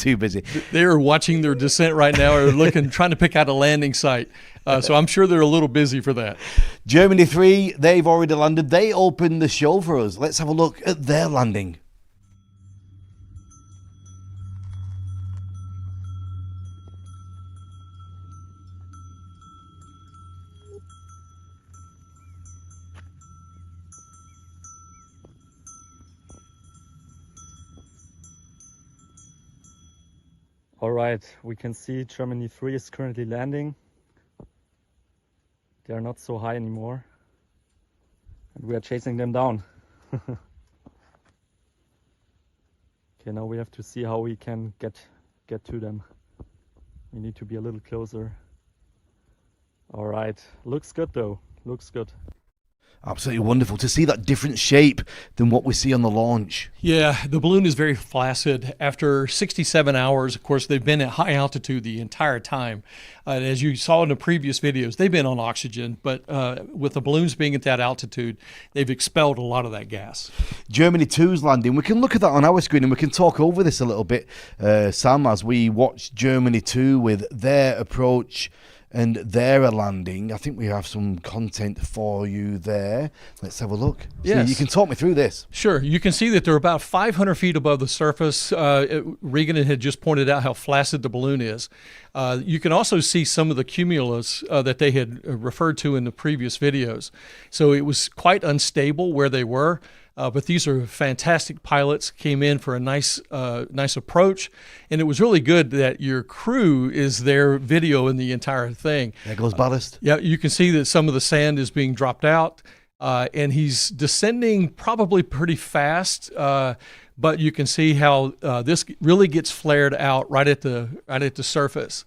[SPEAKER 4] They're watching their descent right now or trying to pick out a landing site. So I'm sure they're a little busy for that.
[SPEAKER 3] Germany 3, they've already landed. They opened the show for us. Let's have a look at their landing.
[SPEAKER 19] All right, we can see Germany 3 is currently landing. They are not so high anymore, and we are chasing them down. Okay, now we have to see how we can get to them. We need to be a little closer. All right, looks good though, looks good.
[SPEAKER 3] Absolutely wonderful to see that different shape than what we see on the launch.
[SPEAKER 4] Yeah, the balloon is very flaccid. After 67 hours, of course, they've been at high altitude the entire time. And as you saw in the previous videos, they've been on oxygen, but with the balloons being at that altitude, they've expelled a lot of that gas.
[SPEAKER 3] Germany 2's landing. We can look at that on our screen and we can talk over this a little bit, Sam, as we watch Germany 2 with their approach and their landing. I think we have some content for you there. Let's have a look.
[SPEAKER 4] Yes.
[SPEAKER 3] So you can talk me through this.
[SPEAKER 4] Sure. You can see that they're about 500 feet above the surface. Regan had just pointed out how flaccid the balloon is. You can also see some of the cumulus that they had referred to in the previous videos. So it was quite unstable where they were. But these are fantastic pilots, came in for a nice approach. And it was really good that your crew is there videoing the entire thing.
[SPEAKER 3] There goes Ballast.
[SPEAKER 4] Yeah, you can see that some of the sand is being dropped out. And he's descending probably pretty fast. But you can see how this really gets flared out right at the surface.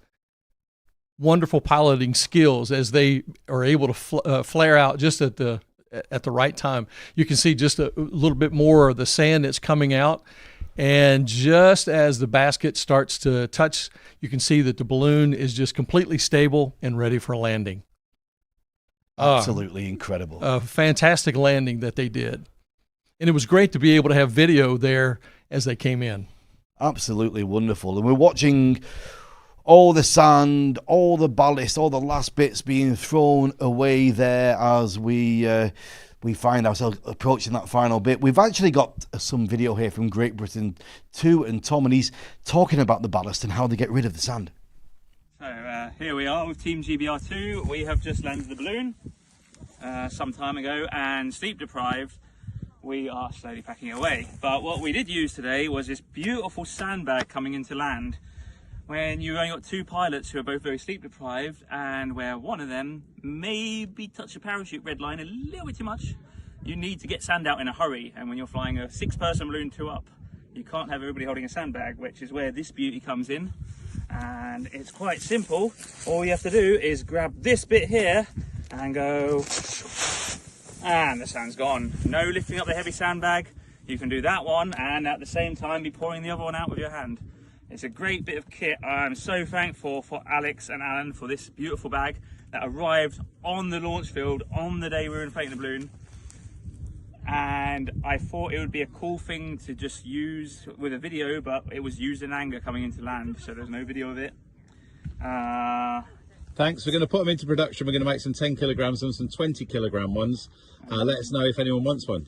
[SPEAKER 4] Wonderful piloting skills as they are able to flare out just at the right time. You can see just a little bit more of the sand that's coming out. And just as the basket starts to touch, you can see that the balloon is just completely stable and ready for landing.
[SPEAKER 3] Absolutely incredible.
[SPEAKER 4] A fantastic landing that they did. And it was great to be able to have video there as they came in.
[SPEAKER 3] Absolutely wonderful. And we're watching all the sand, all the ballast, all the last bits being thrown away there as we find ourselves approaching that final bit. We've actually got some video here from Great Britain too, and Tom, and he's talking about the ballast and how they get rid of the sand.
[SPEAKER 17] So here we are with Team GBR2. We have just landed the balloon some time ago, and sleep deprived, we are slowly packing away. But what we did use today was this beautiful sandbag coming into land. When you've only got two pilots who are both very sleep deprived, and where one of them maybe touched the parachute red line a little bit too much, you need to get sand out in a hurry. And when you're flying a 6-person balloon 2 up, you can't have everybody holding a sandbag, which is where this beauty comes in. And it's quite simple. All you have to do is grab this bit here and go, and the sand's gone. No lifting up the heavy sandbag. You can do that one and at the same time be pouring the other one out with your hand. It's a great bit of kit. I'm so thankful for Alex and Alan for this beautiful bag that arrived on the launch field on the day we were inflating the balloon. And I thought it would be a cool thing to just use with a video, but it was used in anger coming into land, so there's no video of it.
[SPEAKER 20] Thanks. We're going to put them into production. We're going to make some 10 kilograms and some 20 kilogram ones. Let us know if anyone wants one.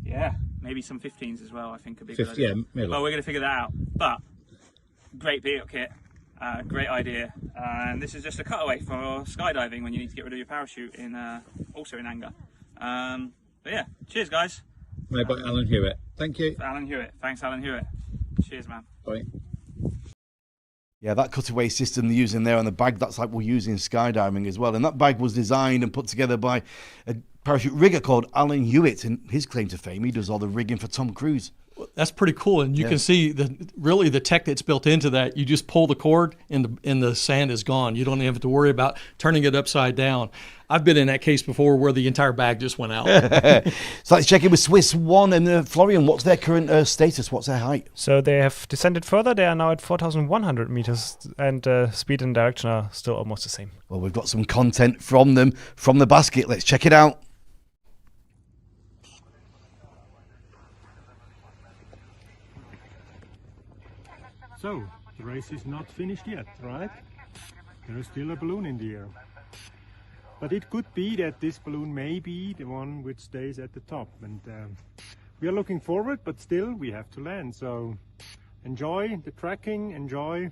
[SPEAKER 17] Yeah, maybe some 15s as well, I think.
[SPEAKER 20] 50, yeah, maybe.
[SPEAKER 17] Well, we're going to figure that out. But great video kit, great idea. And this is just a cutaway for skydiving when you need to get rid of your parachute in also in anger. But yeah, cheers guys.
[SPEAKER 20] Made by Alan Hewitt. Thank you.
[SPEAKER 17] Alan Hewitt. Thanks Alan Hewitt. Cheers man.
[SPEAKER 20] Bye.
[SPEAKER 3] Yeah, that cutaway system they're using there on the bag, that's like we're using skydiving as well. And that bag was designed and put together by a parachute rigger called Alan Hewitt. And his claim to fame, he does all the rigging for Tom Cruise.
[SPEAKER 4] That's pretty cool, and you can see really the tech that's built into that. You just pull the cord, and the sand is gone. You don't even have to worry about turning it upside down. I've been in that case before where the entire bag just went out.
[SPEAKER 3] So let's check in with Swiss One and Florian. What's their current status? What's their height?
[SPEAKER 12] So they have descended further. They are now at 4,100 meters, and speed and direction are still almost the same.
[SPEAKER 3] Well, we've got some content from them from the basket. Let's check it out.
[SPEAKER 21] So, the race is not finished yet, right? There is still a balloon in the air. But it could be that this balloon may be the one which stays at the top. And we are looking forward, but still we have to land. So enjoy the tracking, enjoy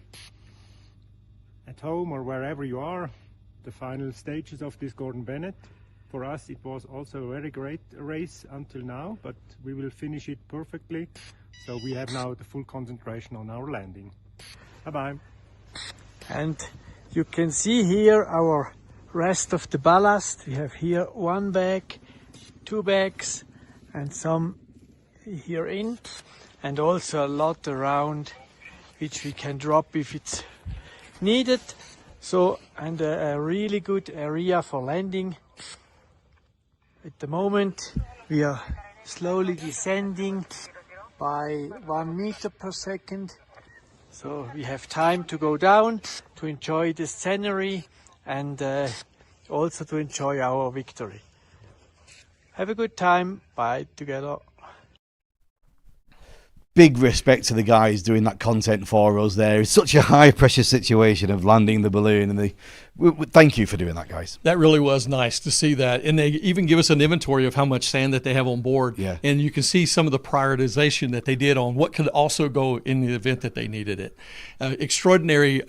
[SPEAKER 21] at home or wherever you are the final stages of this Gordon Bennett. For us, it was also a very great race until now, but we will finish it perfectly. So we have now the full concentration on our landing. Bye-bye.
[SPEAKER 16] And you can see here our rest of the ballast. We have here 1 bag, 2 bags, and some here in, and also a lot around which we can drop if it's needed. So, and a really good area for landing. At the moment we are slowly descending by 1 meter per second, so we have time to go down to enjoy the scenery and also to enjoy our victory. Have a good time. Bye together.
[SPEAKER 3] big respect to the guys doing that content for us there. It's such a high pressure situation of landing the balloon, and thank you for doing that, guys.
[SPEAKER 4] That really was nice to see that. And they even give us an inventory of how much sand that they have on board.
[SPEAKER 3] Yeah.
[SPEAKER 4] And you can see some of the prioritization that they did on what could also go in the event that they needed it. Extraordinary,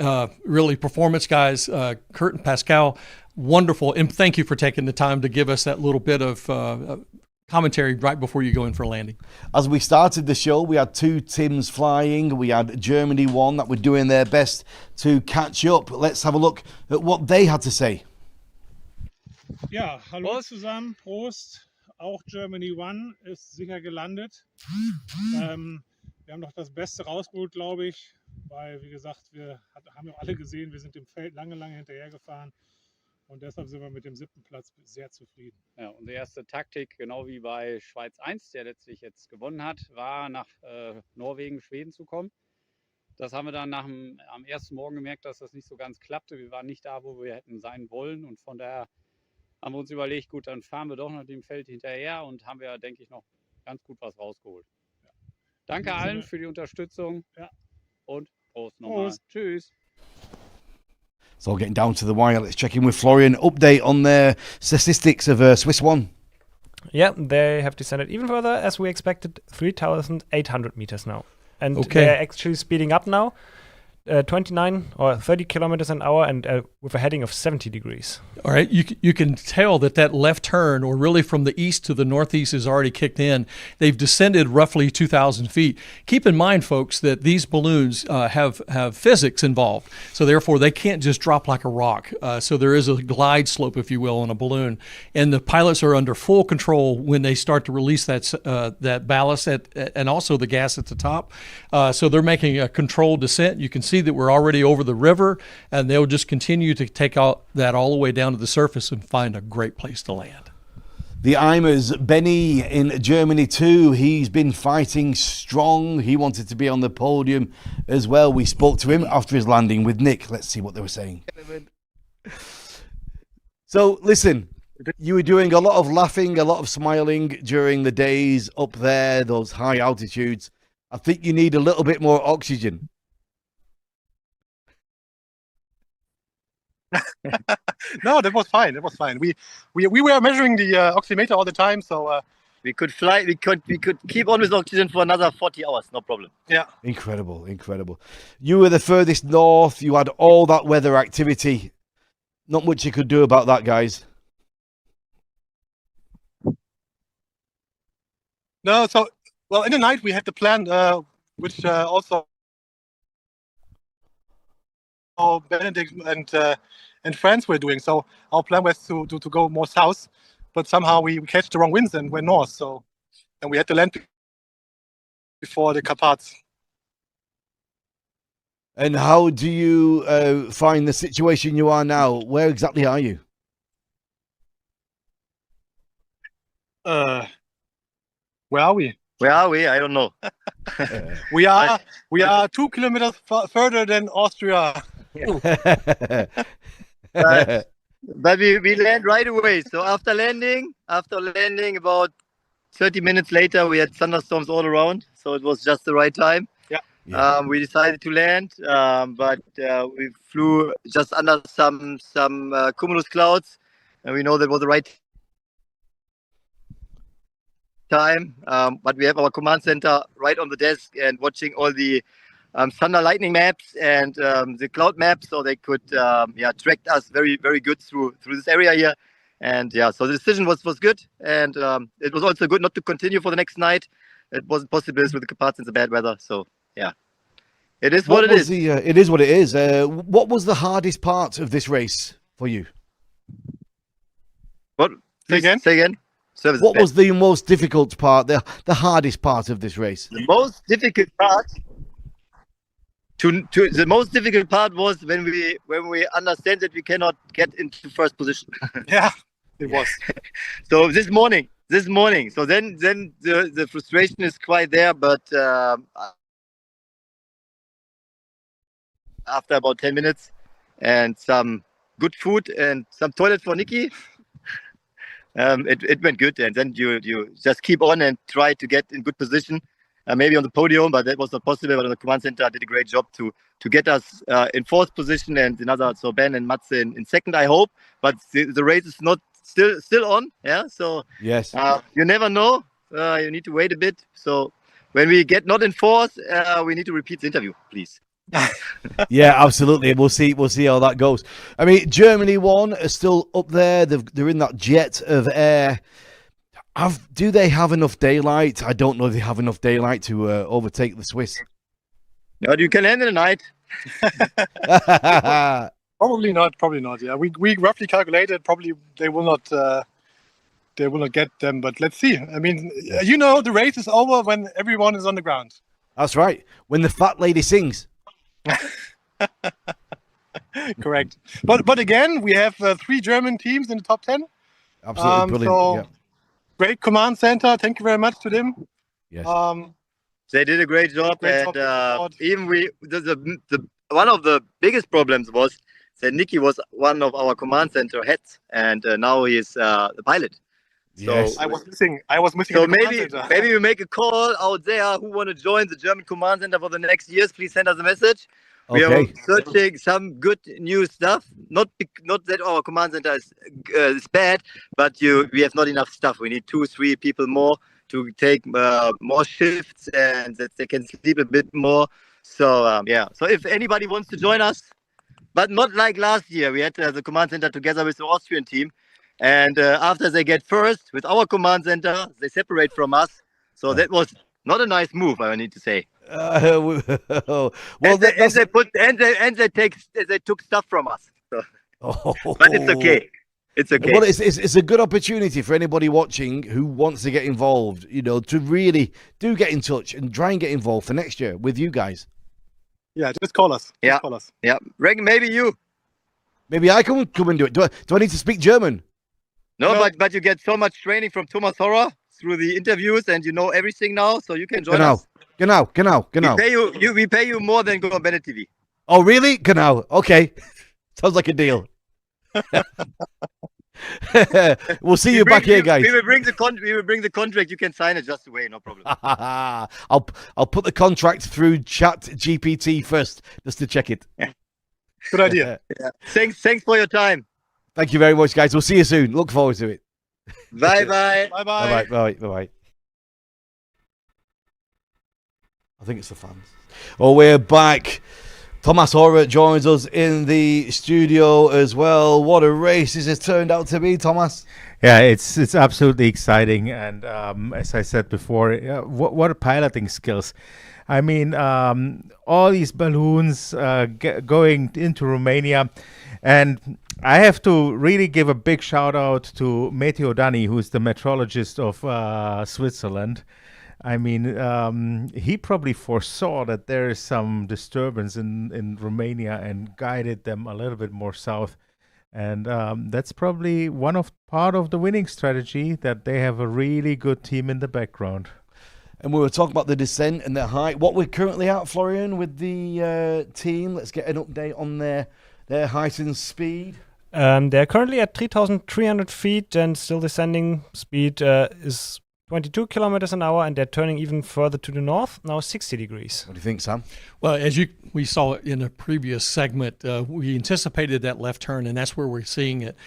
[SPEAKER 4] really, performance, guys. Kurt and Pascal, wonderful. And thank you for taking the time to give us that little bit of commentary right before you go in for landing.
[SPEAKER 3] As we started the show, we had 2 Tims flying. We had Germany 1 that were doing their best to catch up. Let's have a look at what they had to say.
[SPEAKER 5] Ja, hallo zusammen, Prost. Auch Germany 1 ist sicher gelandet. Wir haben noch das Beste rausgeholt, glaube ich, weil, wie gesagt, wir haben ja alle gesehen, wir sind im Feld lange hinterhergefahren. Und deshalb sind wir mit dem 7. Platz sehr zufrieden.
[SPEAKER 22] Ja, unsere erste Taktik, genau wie bei Schweiz 1, der letztlich jetzt gewonnen hat, war nach Norwegen, Schweden zu kommen. Das haben wir dann am ersten Morgen gemerkt, dass das nicht so ganz klappte. Wir waren nicht da, wo wir hätten sein wollen. Und von daher haben wir uns überlegt, gut, dann fahren wir doch noch dem Feld hinterher und haben wir, denke ich, noch ganz gut was rausgeholt. Ja. Danke allen für die Unterstützung und Prost nochmal. Tschüss.
[SPEAKER 3] So getting down to the wire, let's check in with Florian. Update on their statistics of Swiss 1.
[SPEAKER 12] Yeah, they have descended even further as we expected, 3,800 meters now. And they're actually speeding up now, 29 or 30 kilometers an hour, and with a heading of 70 degrees.
[SPEAKER 4] All right, you can tell that left turn, or really from the east to the northeast, is already kicked in. They've descended roughly 2,000 feet. Keep in mind, folks, that these balloons have physics involved, so therefore they can't just drop like a rock. So there is a glide slope, if you will, on a balloon, and the pilots are under full control when they start to release that ballast and also the gas at the top. So they're making a controlled descent. You can see that we're already over the river, and they'll just continue to take out that all the way down to the surface and find a great place to land.
[SPEAKER 3] The Eimers, Benny in Germany 2, he's been fighting strong. He wanted to be on the podium as well. We spoke to him after his landing with Nick. Let's see what they were saying. So listen, you were doing a lot of laughing, a lot of smiling during the days up there, those high altitudes. I think you need a little bit more oxygen.
[SPEAKER 23] No, that was fine. That was fine. We were measuring the oximeter all the time, so
[SPEAKER 24] we could fly. We could keep on with oxygen for another 40 hours, no problem.
[SPEAKER 23] Yeah.
[SPEAKER 3] Incredible, incredible. You were the furthest north. You had all that weather activity. Not much you could do about that, guys.
[SPEAKER 23] No, so well in the night we had the plan, which also Benedict and friends were doing. So our plan was to go more south, but somehow we catch the wrong winds and went north. So and we had to land before the Carpaths.
[SPEAKER 3] And how do you find the situation you are now? Where exactly are you?
[SPEAKER 23] Where are we?
[SPEAKER 24] Where are we? I don't know.
[SPEAKER 23] we are 2 kilometers further than Austria.
[SPEAKER 24] But we land right away. So after landing, about 30 minutes later, we had thunderstorms all around. So it was just the right time.
[SPEAKER 23] Yeah.
[SPEAKER 24] We decided to land, but we flew just under some cumulus clouds, and we know that was the right time. But we have our command center right on the desk and watching all the thunder lightning maps and the cloud maps, so they could track us very, very good through this area here. And so the decision was good, and it was also good not to continue for the next night. It wasn't possible with the Carpaths in the bad weather. So it is what it is.
[SPEAKER 3] It is what it is. What was the hardest part of this race for you?
[SPEAKER 24] What? Say again.
[SPEAKER 3] What was the most difficult part, the hardest part of this race?
[SPEAKER 24] The most difficult part. The most difficult part was when we understand that we cannot get into first position.
[SPEAKER 23] Yeah, it was.
[SPEAKER 24] So this morning. So then the frustration is quite there, but after about 10 minutes and some good food and some toilet for Nikki, it went good. And then you just keep on and try to get in good position. maybe on the podium, but that was not possible. But on the command center did a great job to get us in fourth position, and another, so Ben and Matze in second, I hope. But the race is not still on. Yeah, so
[SPEAKER 3] yes,
[SPEAKER 24] you never know. You need to wait a bit. So when we get not in fourth, we need to repeat the interview, please.
[SPEAKER 3] Yeah, absolutely. We'll see how that goes. I mean, Germany won, are still up there. They're in that jet of air. Do they have enough daylight? I don't know if they have enough daylight to overtake the Swiss.
[SPEAKER 24] No, you can end in the night.
[SPEAKER 23] Probably not. Yeah, we roughly calculated. Probably they will not get them. But let's see. I mean, the race is over when everyone is on the ground.
[SPEAKER 3] That's right. When the fat lady sings.
[SPEAKER 23] Correct. But again, we have 3 German teams in the top 10.
[SPEAKER 3] Absolutely brilliant.
[SPEAKER 23] So great command center. Thank you very much to them.
[SPEAKER 3] Yes.
[SPEAKER 24] They did a great job, and even one of the biggest problems was that Nicky was one of our command center heads, and now he is the pilot. So
[SPEAKER 3] yes.
[SPEAKER 23] I was missing.
[SPEAKER 24] So maybe we make a call out there who want to join the German command center for the next years. Please send us a message. We are searching some good new stuff. Not that our command center is bad, but we have not enough stuff. We need 2-3 people more to take more shifts, and that they can sleep a bit more. So So if anybody wants to join us, but not like last year, we had the command center together with the Austrian team, and after they get first with our command center, they separate from us. So that was not a nice move, I need to say.
[SPEAKER 3] Well,
[SPEAKER 24] they took stuff from us. So. But it's okay. It's okay.
[SPEAKER 3] Well, it's a good opportunity for anybody watching who wants to get involved, to really do get in touch and try and get involved for next year with you guys.
[SPEAKER 23] Yeah, just call us.
[SPEAKER 24] Yeah.
[SPEAKER 23] Call us.
[SPEAKER 24] Yeah. Regan, maybe you.
[SPEAKER 3] Maybe I can come and do it. Do I need to speak German?
[SPEAKER 24] No, but you get so much training from Thomas Horrer through the interviews, and you know everything now, so you can join us.
[SPEAKER 3] Genau.
[SPEAKER 24] We pay you more than Gordon Bennett TV.
[SPEAKER 3] Oh, really? Genau. Okay. Sounds like a deal. We'll see you back here, guys.
[SPEAKER 24] We will bring the contract. You can sign it just away, no problem.
[SPEAKER 3] I'll put the contract through Chat GPT first, just to check it.
[SPEAKER 23] Good idea.
[SPEAKER 24] Yeah. Thanks for your time.
[SPEAKER 3] Thank you very much, guys. We'll see you soon. Look forward to it.
[SPEAKER 24] Bye.
[SPEAKER 23] Bye.
[SPEAKER 3] I think it's the fans. Oh, we're back. Thomas Horrer joins us in the studio as well. What a race this has turned out to be, Thomas.
[SPEAKER 1] Yeah, it's absolutely exciting, and as I said before, what a piloting skills. I mean, all these balloons going into Romania, and I have to really give a big shout out to Meteo Dani, who's the meteorologist of Switzerland. I mean, he probably foresaw that there is some disturbance in Romania and guided them a little bit more south. And that's probably part of the winning strategy, that they have a really good team in the background.
[SPEAKER 3] And we were talking about the descent and the height. What we're currently at, Florian, with the team. Let's get an update on their height and speed.
[SPEAKER 12] They're currently at 3,300 feet, and still descending speed is 22 kilometers an hour, and they're turning even further to the north, now 60 degrees.
[SPEAKER 3] What do you think, Sam?
[SPEAKER 4] Well, as we saw in a previous segment, we anticipated that left turn, and that's where we're seeing it.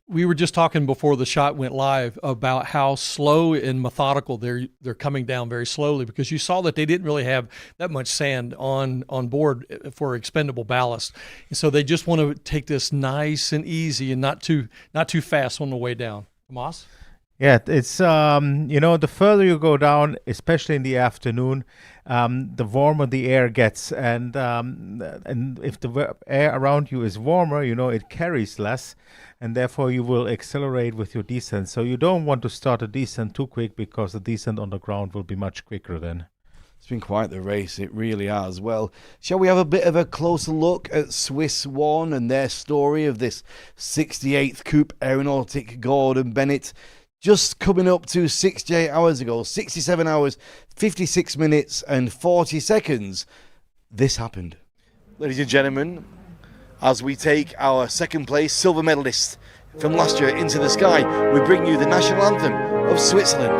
[SPEAKER 4] We were just talking before the shot went live about how slow and methodical they're coming down very slowly, because you saw that they didn't really have that much sand on board for expendable ballast. And so they just want to take this nice and easy and not too fast on the way down. Tomas?
[SPEAKER 1] Yeah, it's the further you go down, especially in the afternoon, the warmer the air gets, and if the air around you is warmer, it carries less, and therefore you will accelerate with your descent. So you don't want to start a descent too quick, because the descent on the ground will be much quicker then.
[SPEAKER 3] It's been quite the race, it really has. Well, shall we have a bit of a closer look at Swiss 1 and their story of this 68th Coupe Aéronautique Gordon Bennett? Just coming up to 68 hours ago, 67 hours, 56 minutes and 40 seconds, this happened. Ladies and gentlemen, as we take our second place silver medalist from last year into the sky, we bring you the national anthem of Switzerland.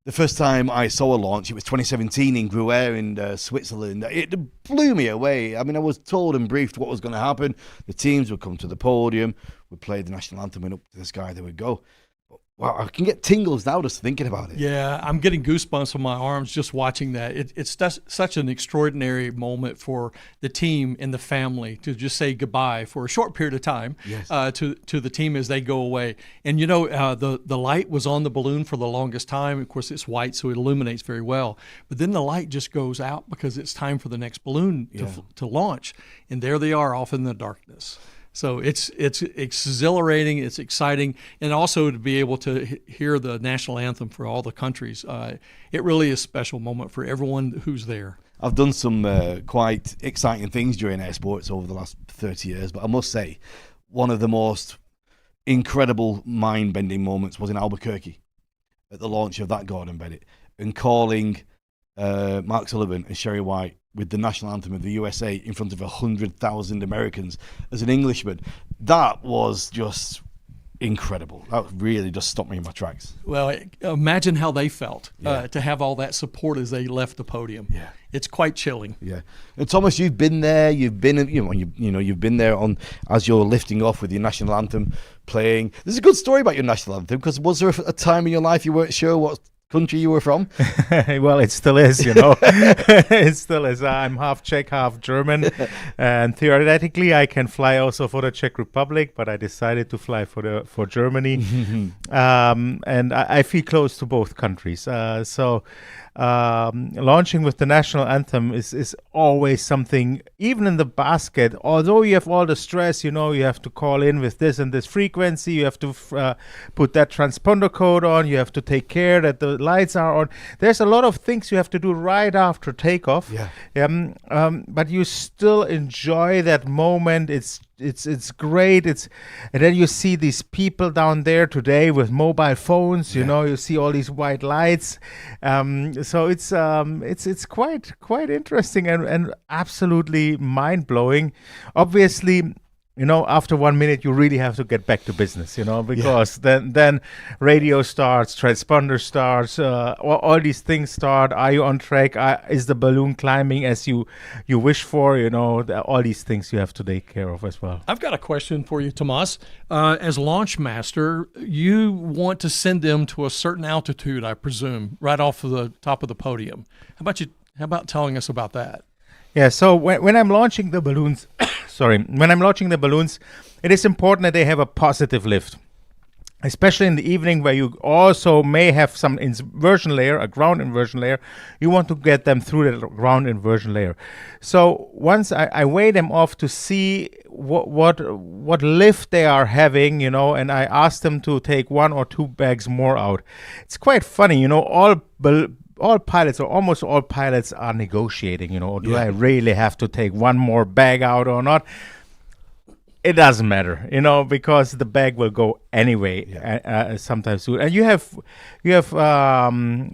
[SPEAKER 3] The first time I saw a launch, it was 2017 in Gruyere in Switzerland. It blew me away. I mean, I was told and briefed what was going to happen. The teams would come to the podium, would play the national anthem, and up to the sky they would go. Wow, I can get tingles now just thinking about it.
[SPEAKER 4] Yeah, I'm getting goosebumps on my arms just watching that. It's such an extraordinary moment for the team and the family to just say goodbye for a short period of time to the team as they go away. And you know, the light was on the balloon for the longest time. Of course, it's white, so it illuminates very well. But then the light just goes out because it's time for the next balloon to launch. And there they are off in the darkness. So it's exhilarating, it's exciting, and also to be able to hear the national anthem for all the countries. It really is a special moment for everyone who's there.
[SPEAKER 3] I've done some quite exciting things during air sports over the last 30 years, but I must say, one of the most incredible mind-bending moments was in Albuquerque at the launch of that Gordon Bennett, and calling Mark Sullivan and Sherry White with the national anthem of the USA in front of 100,000 Americans as an Englishman. That was just incredible. That really just stopped me in my tracks.
[SPEAKER 4] Well, imagine how they felt to have all that support as they left the podium.
[SPEAKER 3] Yeah,
[SPEAKER 4] it's quite chilling.
[SPEAKER 3] Yeah, and Thomas, you've been there. You've been, you've been there on as you're lifting off with your national anthem playing. There's a good story about your national anthem, because was there a time in your life you weren't sure what country you were from?
[SPEAKER 1] Well, it still is, you know. It still is. I'm half Czech, half German, and theoretically I can fly also for the Czech Republic, but I decided to fly for Germany. And I feel close to both countries. So launching with the national anthem is always something, even in the basket. Although you have all the stress, you know, you have to call in with this and this frequency, you have to put that transponder code on, you have to take care that the lights are on. There's a lot of things you have to do right after takeoff. But you still enjoy that moment. It's great. And then you see these people down there today with mobile phones. You know, you see all these white lights. So it's quite interesting and absolutely mind blowing. Obviously, you know, after 1 minute, you really have to get back to business, you know, because then radio starts, transponder starts, all these things start. Are you on track? Is the balloon climbing as you wish for? You know, all these things you have to take care of as well.
[SPEAKER 4] I've got a question for you, Tomas. As launch master, you want to send them to a certain altitude, I presume, right off of the top of the podium. How about telling us about that?
[SPEAKER 1] Yeah, so when I'm launching the balloons, it is important that they have a positive lift, especially in the evening where you also may have some inversion layer, a ground inversion layer. You want to get them through the ground inversion layer. So once I weigh them off to see what lift they are having, you know, and I ask them to take 1 or 2 bags more out. It's quite funny, you know, all pilots, or almost all pilots, are negotiating, you know, do I really have to take 1 more bag out or not? It doesn't matter, you know, because the bag will go anyway sometime soon. And you have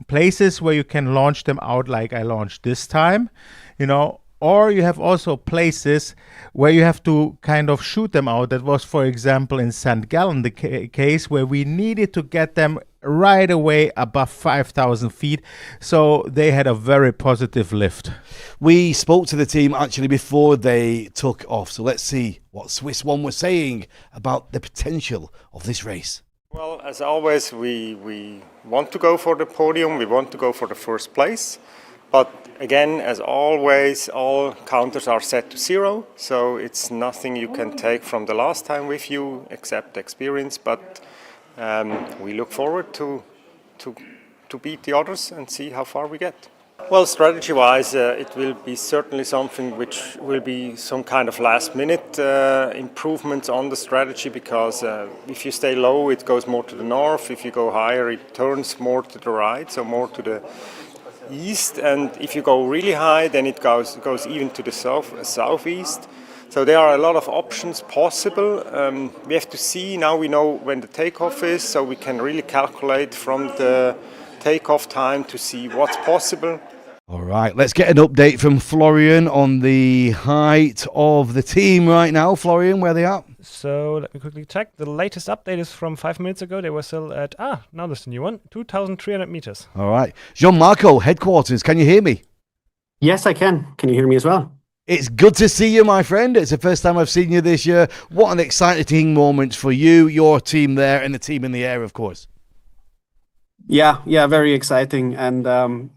[SPEAKER 1] places where you can launch them out like I launched this time, you know, or you have also places where you have to kind of shoot them out. That was, for example, in St. Gallen, the case where we needed to get them right away above 5,000 feet. So they had a very positive lift.
[SPEAKER 3] We spoke to the team actually before they took off. So let's see what Swiss One was saying about the potential of this race.
[SPEAKER 6] Well, as always, we want to go for the podium. We want to go for the first place. But again, as always, all counters are set to 0. So it's nothing you can take from the last time with you except experience. But we look forward to beat the others and see how far we get. Well, strategy-wise, it will be certainly something which will be some kind of last-minute improvements on the strategy, because if you stay low, it goes more to the north. If you go higher, it turns more to the right, so more to the east. And if you go really high, then it goes even to the southeast. So there are a lot of options possible. We have to see, now we know when the takeoff is, so we can really calculate from the takeoff time to see what's possible.
[SPEAKER 3] All right, let's get an update from Florian on the height of the team right now. Florian, where are they at?
[SPEAKER 12] So let me quickly check. The latest update is from 5 minutes ago. They were still at, now there's a new one, 2,300 meters.
[SPEAKER 3] All right. Jean-Marco, headquarters, can you hear me?
[SPEAKER 7] Yes, I can. Can you hear me as well?
[SPEAKER 3] It's good to see you, my friend. It's the first time I've seen you this year. What an exciting moment for you, your team there, and the team in the air, of course.
[SPEAKER 7] Yeah, very exciting, and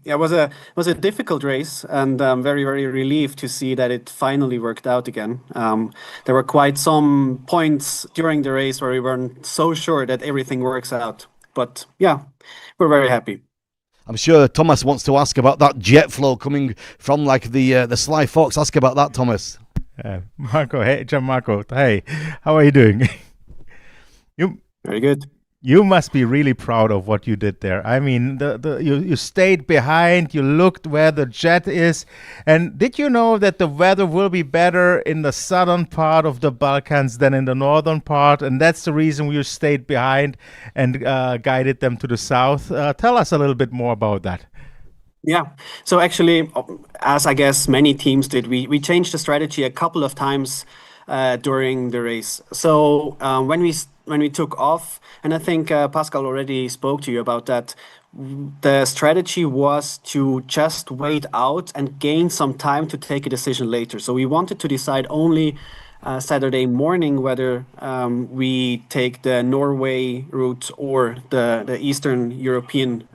[SPEAKER 7] it was a difficult race, and I'm very relieved to see that it finally worked out again. There were quite some points during the race where we weren't so sure that everything works out, but yeah, we're very happy.
[SPEAKER 3] I'm sure Thomas wants to ask about that jet flow coming from like the Sly Fox. Ask about that, Thomas.
[SPEAKER 1] Marco, hey, Gianmarco, hey, how are you doing?
[SPEAKER 7] Very good.
[SPEAKER 1] You must be really proud of what you did there. I mean, you stayed behind, you looked where the jet is. And did you know that the weather will be better in the southern part of the Balkans than in the northern part? And that's the reason you stayed behind and guided them to the south. Tell us a little bit more about that.
[SPEAKER 7] Yeah, so actually, as I guess many teams did, we changed the strategy a couple of times during the race. So when we took off, and I think Pascal already spoke to you about that, the strategy was to just wait out and gain some time to take a decision later. So we wanted to decide only Saturday morning whether we take the Norway route or the Eastern European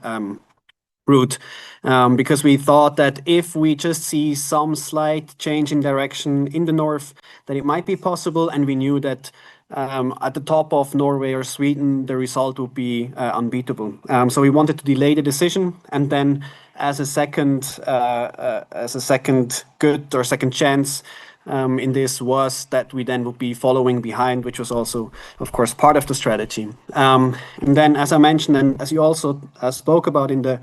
[SPEAKER 7] route, because we thought that if we just see some slight change in direction in the north, that it might be possible, and we knew that at the top of Norway or Sweden, the result would be unbeatable. So we wanted to delay the decision, and then as a second good or second chance in this was that we then would be following behind, which was also, of course, part of the strategy. And then, as I mentioned, and as you also spoke about in the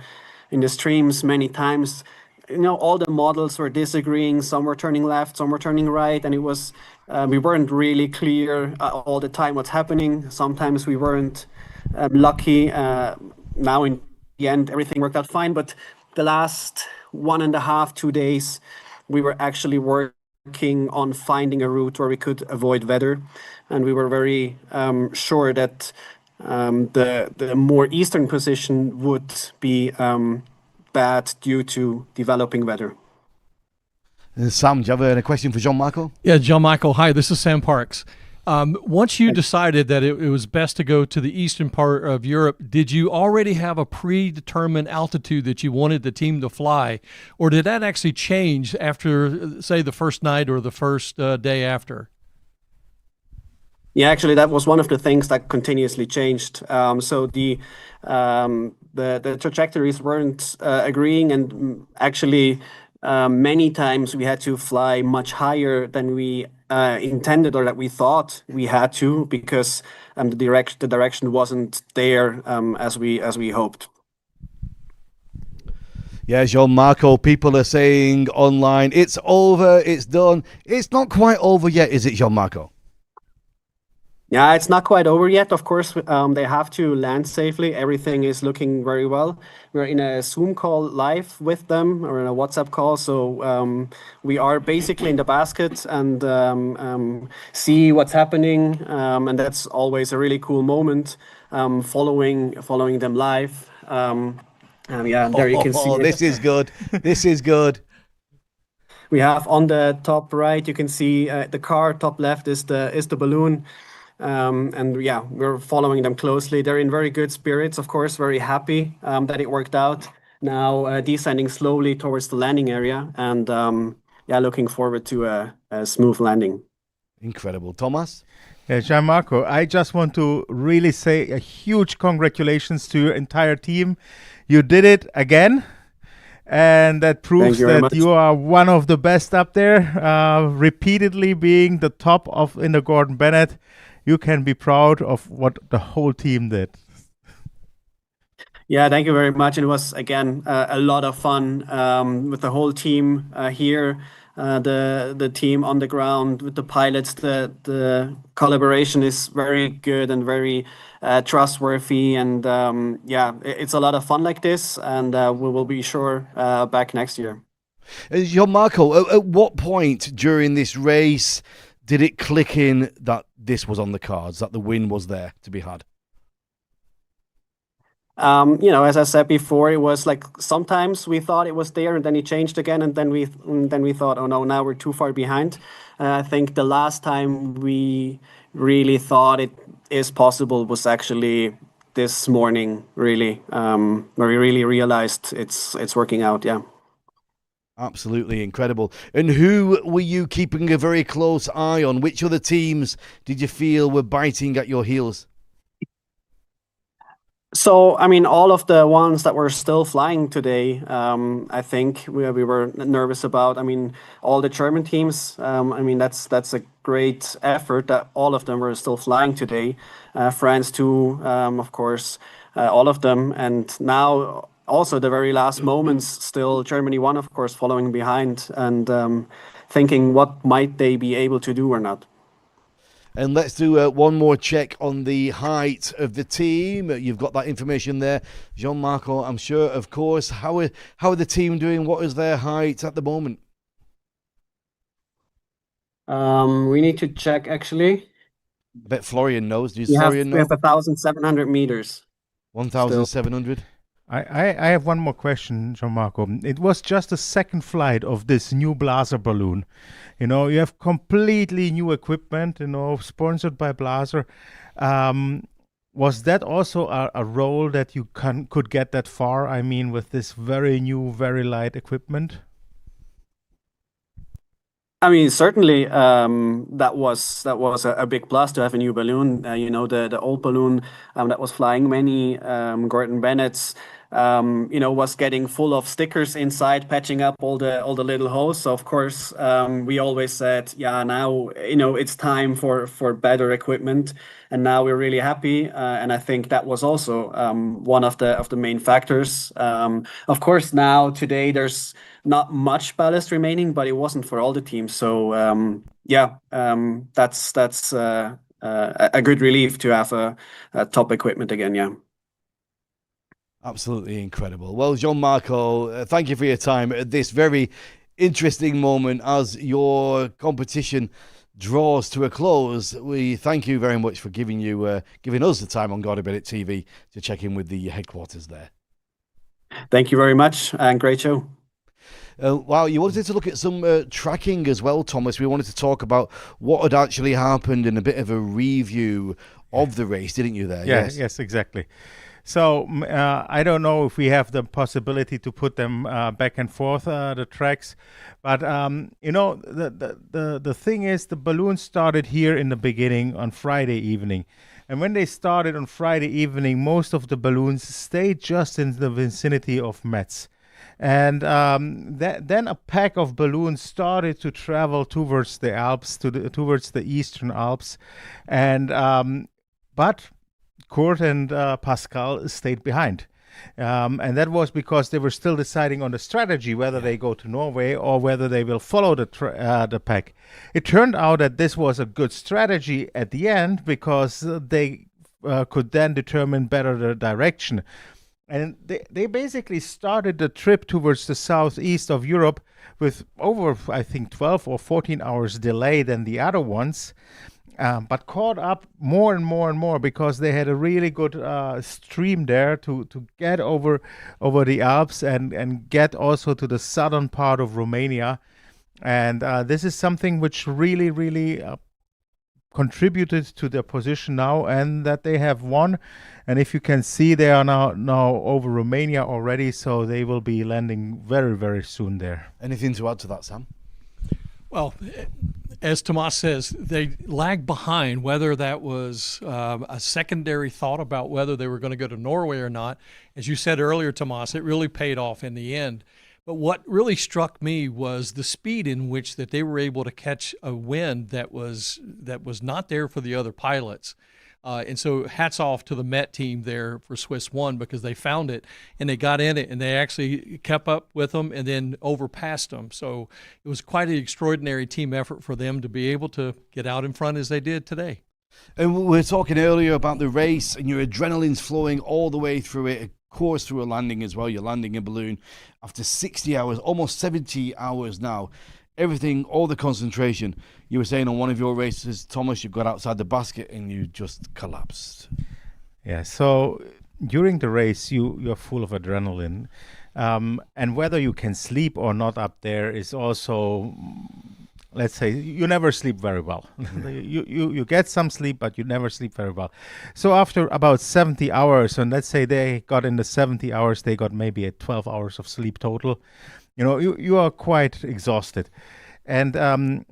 [SPEAKER 7] streams many times, all the models were disagreeing. Some were turning left, some were turning right, and it was we weren't really clear all the time what's happening. Sometimes we weren't lucky. Now in the end, everything worked out fine. But the last 1.5, 2 days, we were actually working on finding a route where we could avoid weather, and we were very sure that the more eastern position would be bad due to developing weather.
[SPEAKER 3] Sam, do you have a question for Jean-Marco?
[SPEAKER 4] Yeah, Jean-Marco, hi, this is Sam Parks. Once you decided that it was best to go to the eastern part of Europe, did you already have a predetermined altitude that you wanted the team to fly, or did that actually change after, say, the first night or the first day after?
[SPEAKER 7] Yeah, actually, that was one of the things that continuously changed. So the trajectories weren't agreeing, and actually many times we had to fly much higher than we intended or that we thought we had to, because the direction wasn't there as we hoped.
[SPEAKER 3] Yeah, Jean-Marco, people are saying online, it's over, it's done. It's not quite over yet, is it, Jean-Marco?
[SPEAKER 7] Yeah, it's not quite over yet. Of course, they have to land safely. Everything is looking very well. We're in a Zoom call live with them, or in a WhatsApp call. So we are basically in the basket and see what's happening. And that's always a really cool moment, following them live. Yeah, there you can see.
[SPEAKER 3] Oh, this is good. This is good.
[SPEAKER 7] We have on the top right, you can see the car. Top left is the balloon. And yeah, we're following them closely. They're in very good spirits, of course, very happy that it worked out. Now descending slowly towards the landing area, and yeah, looking forward to a smooth landing.
[SPEAKER 3] Incredible. Thomas?
[SPEAKER 1] Yeah, Gianmarco, I just want to really say a huge congratulations to your entire team. You did it again. And that proves that you are one of the best up there, repeatedly being the top in the Gordon Bennett. You can be proud of what the whole team did.
[SPEAKER 7] Yeah, thank you very much. It was, again, a lot of fun with the whole team here, the team on the ground with the pilots. The collaboration is very good and very trustworthy. And yeah, it's a lot of fun like this. And we will be sure back next year.
[SPEAKER 3] Jean-Marco, at what point during this race did it click in that this was on the cards, that the win was there to be had?
[SPEAKER 7] As I said before, it was like sometimes we thought it was there, and then it changed again, and then we thought, oh no, now we're too far behind. I think the last time we really thought it is possible was actually this morning, really, where we really realized it's working out. Yeah.
[SPEAKER 3] Absolutely incredible. And who were you keeping a very close eye on? Which other teams did you feel were biting at your heels?
[SPEAKER 7] So, I mean, all of the ones that were still flying today, I think we were nervous about. I mean, all the German teams, I mean, that's a great effort that all of them were still flying today. France too, of course, all of them. And now also the very last moments, still Germany 1, of course, following behind and thinking what might they be able to do or not.
[SPEAKER 3] And let's do one more check on the height of the team. You've got that information there, Jean-Marco, I'm sure, of course. How are the team doing? What is their height at the moment?
[SPEAKER 7] We need to check, actually.
[SPEAKER 3] I bet Florian knows. Does
[SPEAKER 7] We have
[SPEAKER 3] Florian know?
[SPEAKER 7] 1,700 meters.
[SPEAKER 3] 1,700?
[SPEAKER 1] I have one more question, Jean-Marco. It was just the second flight of this new Blaser balloon. You know, you have completely new equipment, you know, sponsored by Blaser. Was that also a role that you could get that far? I mean, with this very new, very light equipment?
[SPEAKER 7] I mean, certainly that was a big plus to have a new balloon. The old balloon that was flying many Gordon Bennett's, was getting full of stickers inside, patching up all the little holes. So of course, we always said, yeah, now it's time for better equipment, and now we're really happy. And I think that was also one of the main factors. Of course, now today there's not much ballast remaining, but it wasn't for all the teams. So that's a good relief to have a top equipment again. Yeah.
[SPEAKER 3] Absolutely incredible. Well, Jean-Marco, thank you for your time at this very interesting moment as your competition draws to a close. We thank you very much for giving us the time on Gordon Bennett TV to check in with the headquarters there.
[SPEAKER 7] Thank you very much, and great show.
[SPEAKER 3] Wow, you wanted to look at some tracking as well, Thomas. We wanted to talk about what had actually happened and a bit of a review of the race, didn't you there?
[SPEAKER 1] Yes, exactly. So I don't know if we have the possibility to put them back and forth, the tracks, but the thing is, the balloons started here in the beginning on Friday evening, and when they started on Friday evening, most of the balloons stayed just in the vicinity of Metz. And then a pack of balloons started to travel towards the Alps, towards the Eastern Alps, and but Kurt and Pascal stayed behind. And that was because they were still deciding on the strategy, whether they go to Norway or whether they will follow the pack. It turned out that this was a good strategy at the end because they could then determine better the direction. And they basically started the trip towards the southeast of Europe with over, I think, 12 or 14 hours delay than the other ones. But caught up more and more and more because they had a really good stream there to get over the Alps and get also to the southern part of Romania. And this is something which really, really contributed to their position now, and that they have won. And if you can see, they are now over Romania already, so they will be landing very, very soon there.
[SPEAKER 3] Anything to add to that, Sam?
[SPEAKER 4] Well, as Tomas says, they lagged behind, whether that was a secondary thought about whether they were going to go to Norway or not. As you said earlier, Tomas, it really paid off in the end. But what really struck me was the speed in which that they were able to catch a wind that was not there for the other pilots. And so hats off to the Met team there for Swiss 1 because they found it and they got in it and they actually kept up with them and then overpassed them. So it was quite an extraordinary team effort for them to be able to get out in front as they did today.
[SPEAKER 3] And we were talking earlier about the race and your adrenaline's flowing all the way through it, of course through a landing as well. You're landing a balloon after 60 hours, almost 70 hours now. everything, all the concentration. You were saying on one of your races, Thomas, you got outside the basket and you just collapsed.
[SPEAKER 1] Yeah, so during the race, you're full of adrenaline. And whether you can sleep or not up there is also, let's say, you never sleep very well. you get some sleep, but you never sleep very well. So after about 70 hours, and let's say they got in the 70 hours, they got maybe 12 hours of sleep total. You are quite exhausted. And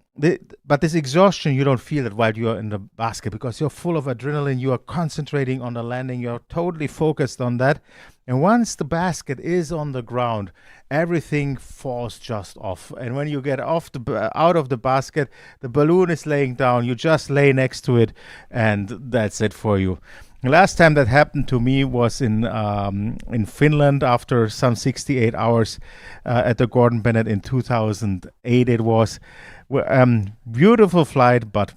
[SPEAKER 1] but this exhaustion, you don't feel it while you're in the basket because you're full of adrenaline. You are concentrating on the landing. You're totally focused on that. And once the basket is on the ground, everything falls just off. And when you get out of the basket, the balloon is laying down. You just lay next to it, and that's it for you. The last time that happened to me was in Finland after some 68 hours at the Gordon Bennett in 2008. It was beautiful flight, but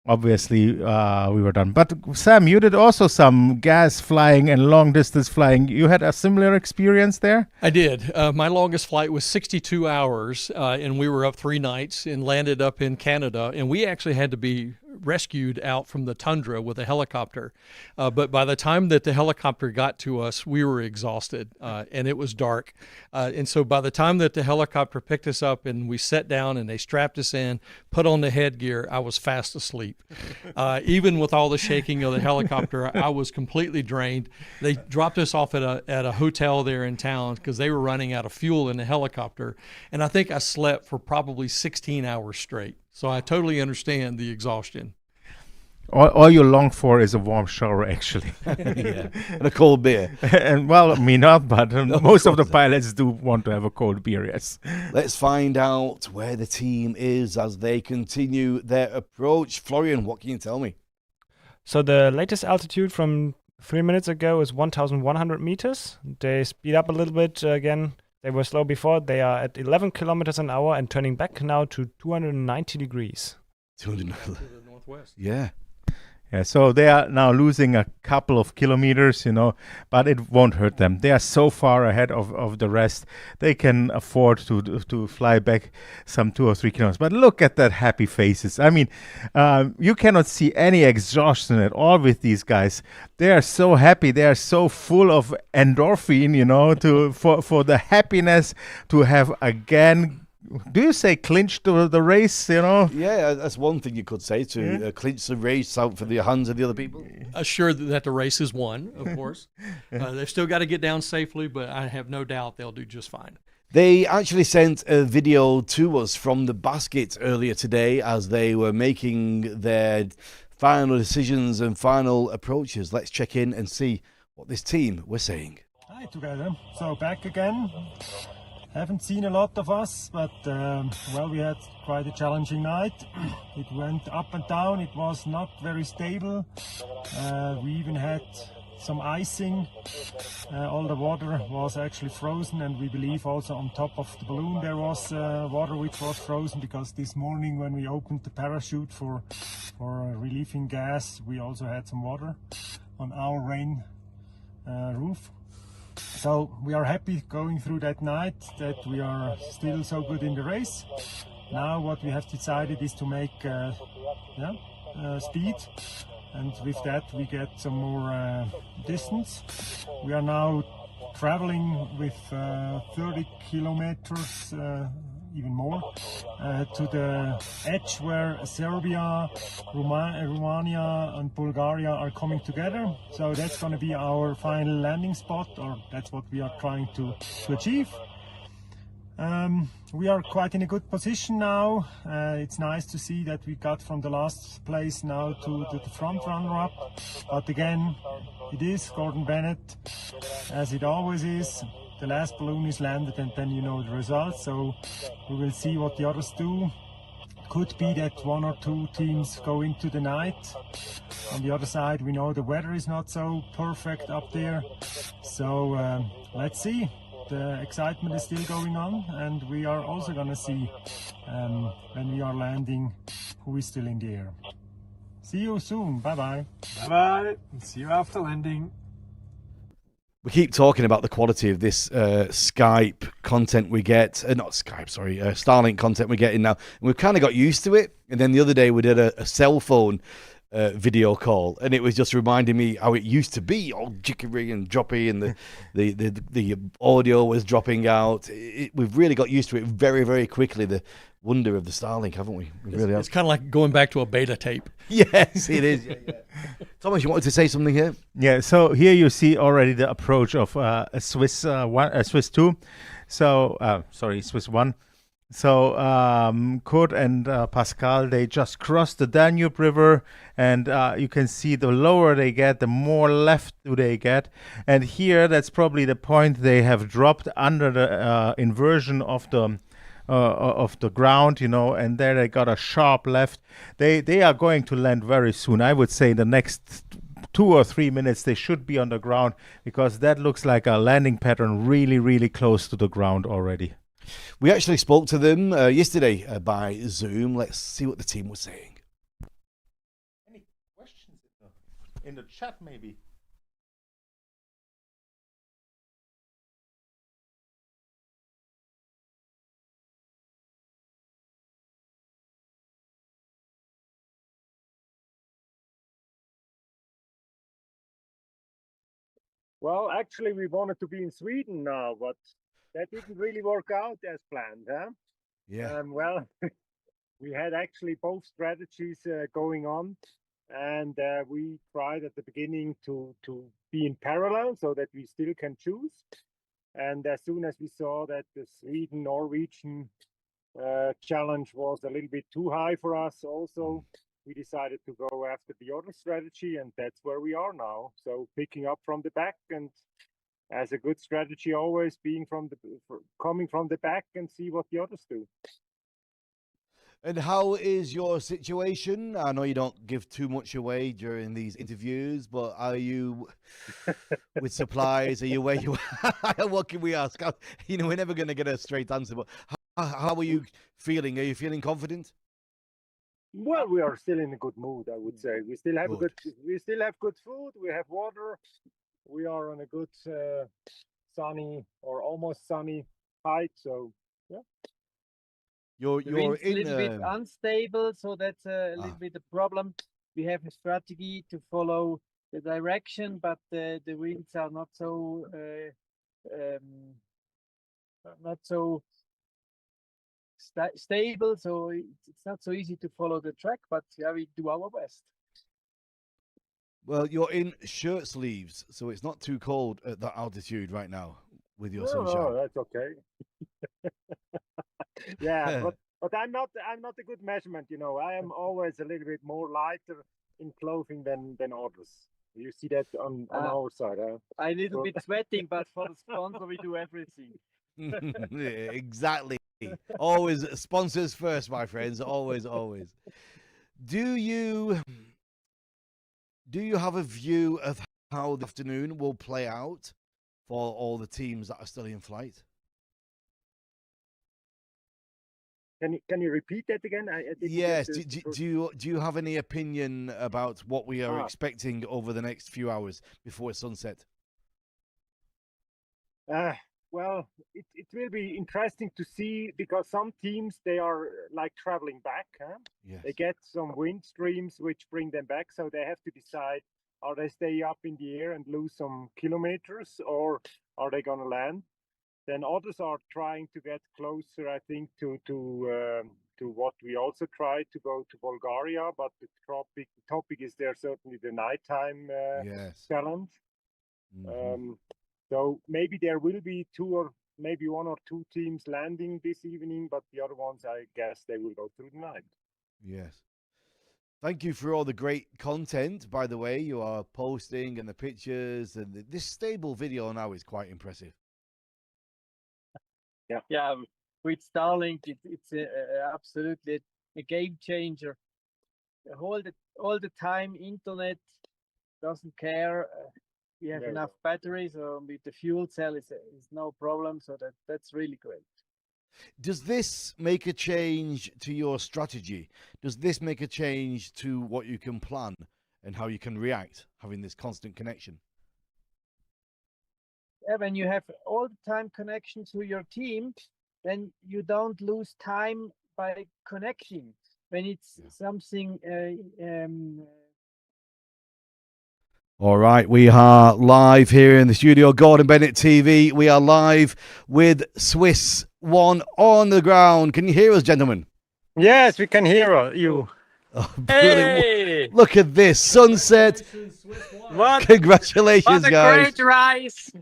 [SPEAKER 1] obviously we were done. But Sam, you did also some gas flying and long distance flying. You had a similar experience there?
[SPEAKER 4] I did. My longest flight was 62 hours, and we were up 3 nights and landed up in Canada. And we actually had to be rescued out from the tundra with a helicopter. But by the time that the helicopter got to us, we were exhausted and it was dark. And so by the time that the helicopter picked us up and we sat down and they strapped us in, put on the headgear, I was fast asleep. Even with all the shaking of the helicopter, I was completely drained. They dropped us off at a hotel there in town because they were running out of fuel in the helicopter. And I think I slept for probably 16 hours straight. So I totally understand the exhaustion.
[SPEAKER 1] All you long for is a warm shower, actually.
[SPEAKER 3] Yeah. And a cold beer.
[SPEAKER 1] And well, me not, but most of the pilots do want to have a cold beer, yes.
[SPEAKER 3] Let's find out where the team is as they continue their approach. Florian, what can you tell me?
[SPEAKER 12] So the latest altitude from 3 minutes ago is 1,100 meters. They speed up a little bit again. They were slow before. They are at 11 kilometers an hour and turning back now to 290 degrees.
[SPEAKER 3] 290.
[SPEAKER 4] To the northwest.
[SPEAKER 3] Yeah.
[SPEAKER 1] Yeah, so they are now losing a couple of kilometers, but it won't hurt them. They are so far ahead of the rest. They can afford to fly back some 2 or 3 kilometers. But look at that happy faces. I mean, you cannot see any exhaustion at all with these guys. They are so happy. They are so full of endorphin, for the happiness to have again. Do you say clinched the race,
[SPEAKER 3] Yeah, that's one thing you could say, to clinch the race out for the hands of the other people.
[SPEAKER 4] Assured that the race is won, of course. They've still got to get down safely, but I have no doubt they'll do just fine.
[SPEAKER 3] They actually sent a video to us from the basket earlier today as they were making their final decisions and final approaches. Let's check in and see what this team were saying.
[SPEAKER 21] Hi together. So back again. Haven't seen a lot of us, but we had quite a challenging night. It went up and down. It was not very stable. We even had some icing. All the water was actually frozen, and we believe also on top of the balloon there was water which was frozen, because this morning when we opened the parachute for relieving gas, we also had some water on our rain roof. So we are happy going through that night that we are still so good in the race. Now what we have decided is to make speed, and with that we get some more distance. We are now traveling with 30 kilometers, even more, to the edge where Serbia, Romania and Bulgaria are coming together. So that's going to be our final landing spot, or that's what we are trying to achieve. We are quite in a good position now. It's nice to see that we got from the last place now to the front runner-up. But again, it is Gordon Bennett, as it always is. The last balloon is landed and then you know the results, so we will see what the others do. Could be that 1 or 2 teams go into the night. On the other side, we know the weather is not so perfect up there, so let's see. The excitement is still going on, and we are also going to see when we are landing who is still in the air. See you soon. Bye bye. Bye bye. See you after landing.
[SPEAKER 3] We keep talking about the quality of this Skype content we get. Not Skype, sorry. Starlink content we're getting now. And we've kind of got used to it. And then the other day we did a cell phone video call. And it was just reminding me how it used to be. All jickery and droppy. And the audio was dropping out. We've really got used to it very, very quickly. The wonder of the Starlink, haven't we?
[SPEAKER 4] It's kind of like going back to a beta tape.
[SPEAKER 3] Yes, it is. Yeah. Thomas, you wanted to say something here?
[SPEAKER 1] Yeah, so here you see already the approach of a Swiss 2. So, Swiss 1. So Kurt and Pascal, they just crossed the Danube River, and you can see the lower they get, the more left do they get. And here, that's probably the point they have dropped under the inversion of the ground, and there they got a sharp left. They are going to land very soon. I would say the next 2 or 3 minutes they should be on the ground, because that looks like a landing pattern really, really close to the ground already.
[SPEAKER 3] We actually spoke to them yesterday by Zoom. Let's see what the team was saying.
[SPEAKER 1] Any questions in the chat, maybe?
[SPEAKER 21] Well, actually, we wanted to be in Sweden now, but that didn't really work out as planned, huh?
[SPEAKER 3] Yeah.
[SPEAKER 21] Well, we had actually both strategies going on, and we tried at the beginning to be in parallel so that we still can choose. And as soon as we saw that the Sweden-Norwegian challenge was a little bit too high for us also, we decided to go after the other strategy, and that's where we are now. So picking up from the back, and as a good strategy, always being coming from the back and see what the others do.
[SPEAKER 3] And how is your situation? I know you don't give too much away during these interviews, but are you with supplies? Are you where you are? What can we ask? We're never going to get a straight answer, but how are you feeling? Are you feeling confident?
[SPEAKER 21] Well, we are still in a good mood, I would say. We still have we still have good food. We have water. We are on a good sunny or almost sunny height. So yeah.
[SPEAKER 3] You're
[SPEAKER 8] a little bit unstable, so that's a little bit a problem. We have a strategy to follow the direction, but the winds are not so stable, so it's not so easy to follow the track, but yeah, we do our best.
[SPEAKER 3] Well, you're in shirt sleeves, so it's not too cold at that altitude right now with your sunshine.
[SPEAKER 21] Oh, that's okay. Yeah, but I'm not a good measurement, I am always a little bit more lighter in clothing than others. You see that on our side, huh?
[SPEAKER 8] I'm a little bit sweating, but for the sponsor we do everything.
[SPEAKER 3] Exactly. Always sponsors first, my friends. Always. Do you have a view of how the afternoon will play out for all the teams that are still in flight?
[SPEAKER 21] Can you repeat that again?
[SPEAKER 3] Yes. Do you have any opinion about what we are expecting over the next few hours before sunset?
[SPEAKER 21] Well, it will be interesting to see, because some teams, they are like traveling back. Huh?
[SPEAKER 3] Yes.
[SPEAKER 21] They get some wind streams which bring them back, so they have to decide, are they stay up in the air and lose some kilometers, or are they going to land? Then others are trying to get closer, I think, to what we also tried to go to Bulgaria, but the topic is there certainly the nighttime challenge.
[SPEAKER 3] Mm-hmm.
[SPEAKER 21] So maybe there will be maybe 1 or 2 teams landing this evening, but the other ones, I guess, they will go through the night.
[SPEAKER 3] Yes. Thank you for all the great content, by the way, you are posting, and the pictures, and this stable video now is quite impressive.
[SPEAKER 8] Yeah, with Starlink, it's absolutely a game changer. All the time, internet doesn't care. We have enough batteries, so with the fuel cell is no problem. So that's really great.
[SPEAKER 3] Does this make a change to your strategy? Does this make a change to what you can plan and how you can react, having this constant connection?
[SPEAKER 8] when you have all the time connection to your team, then you don't lose time by connecting. When it's something
[SPEAKER 3] All right, we are live here in the studio, Gordon Bennett TV. We are live with Swiss One on the ground. Can you hear us, gentlemen?
[SPEAKER 21] Yes, we can hear you.
[SPEAKER 3] Oh, hey! Look at this sunset. Congratulations,
[SPEAKER 9] what a
[SPEAKER 3] guys.
[SPEAKER 9] Great race.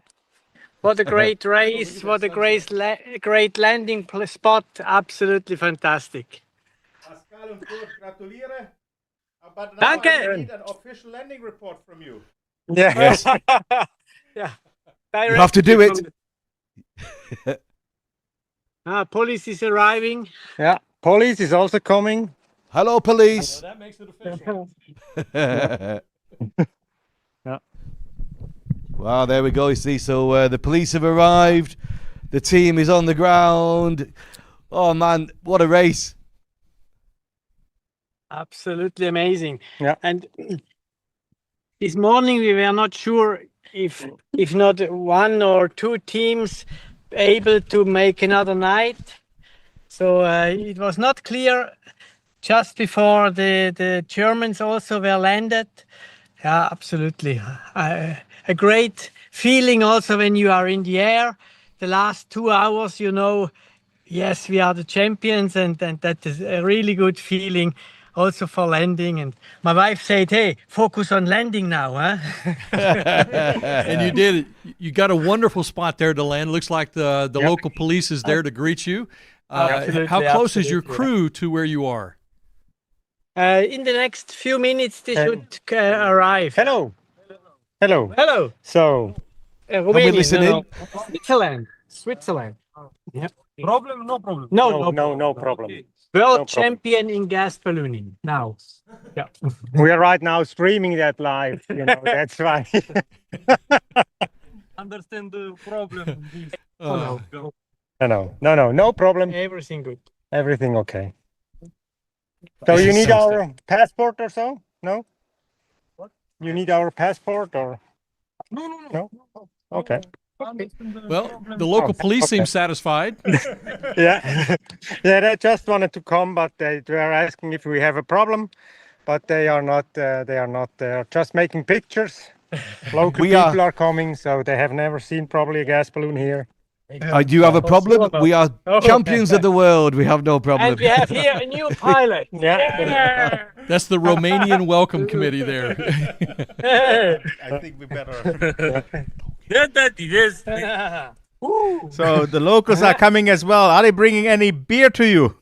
[SPEAKER 9] What a great race. What a great landing spot. Absolutely fantastic.
[SPEAKER 1] Pascal and Kurt, gratuliere. But now
[SPEAKER 9] Danke.
[SPEAKER 1] I need an official landing report from you.
[SPEAKER 21] Yeah.
[SPEAKER 3] Yes.
[SPEAKER 9] Yeah.
[SPEAKER 3] You have to do it.
[SPEAKER 9] Police is arriving.
[SPEAKER 21] Yeah. Police is also coming.
[SPEAKER 3] Hello, police.
[SPEAKER 4] That makes it official.
[SPEAKER 21] Yeah.
[SPEAKER 3] Wow, there we go. You see, so the police have arrived. The team is on the ground. Oh, man, what a race.
[SPEAKER 9] Absolutely amazing.
[SPEAKER 21] Yeah.
[SPEAKER 9] And this morning we were not sure if not one or two teams able to make another night. So it was not clear just before the Germans also were landed. Yeah, absolutely. A great feeling also when you are in the air. The last 2 hours, yes, we are the champions, and that is a really good feeling also for landing. And my wife said, hey, focus on landing now, huh?
[SPEAKER 4] And you did. You got a wonderful spot there to land. Looks like the local police is there to greet you. How close is your crew to where you are?
[SPEAKER 9] In the next few minutes, they should arrive.
[SPEAKER 21] Hello. Hello.
[SPEAKER 9] Hello.
[SPEAKER 21] So,
[SPEAKER 9] Romania,
[SPEAKER 3] listening?
[SPEAKER 9] Switzerland. Yep.
[SPEAKER 21] Problem? No problem.
[SPEAKER 9] No
[SPEAKER 21] problem.
[SPEAKER 9] World champion in gas ballooning now. Yeah.
[SPEAKER 21] We are right now streaming that live. That's why.
[SPEAKER 9] Understand the problem.
[SPEAKER 21] No problem.
[SPEAKER 9] Everything good.
[SPEAKER 21] Everything okay. So you need our passport or so? No? What? You need our passport or? No? Okay.
[SPEAKER 4] Well, the local police seem satisfied.
[SPEAKER 21] Yeah. Yeah, they just wanted to come, but they were asking if we have a problem, but they are not, they're just making pictures. Local people are coming, so they have never seen probably a gas balloon here.
[SPEAKER 3] Do you have a problem? We are champions of the world. We have no problem.
[SPEAKER 9] And we have here a new pilot.
[SPEAKER 21] Yeah.
[SPEAKER 4] That's the Romanian welcome committee there.
[SPEAKER 1] I think we better.
[SPEAKER 9] Yes.
[SPEAKER 1] So the locals are coming as well. Are they bringing any beer to you?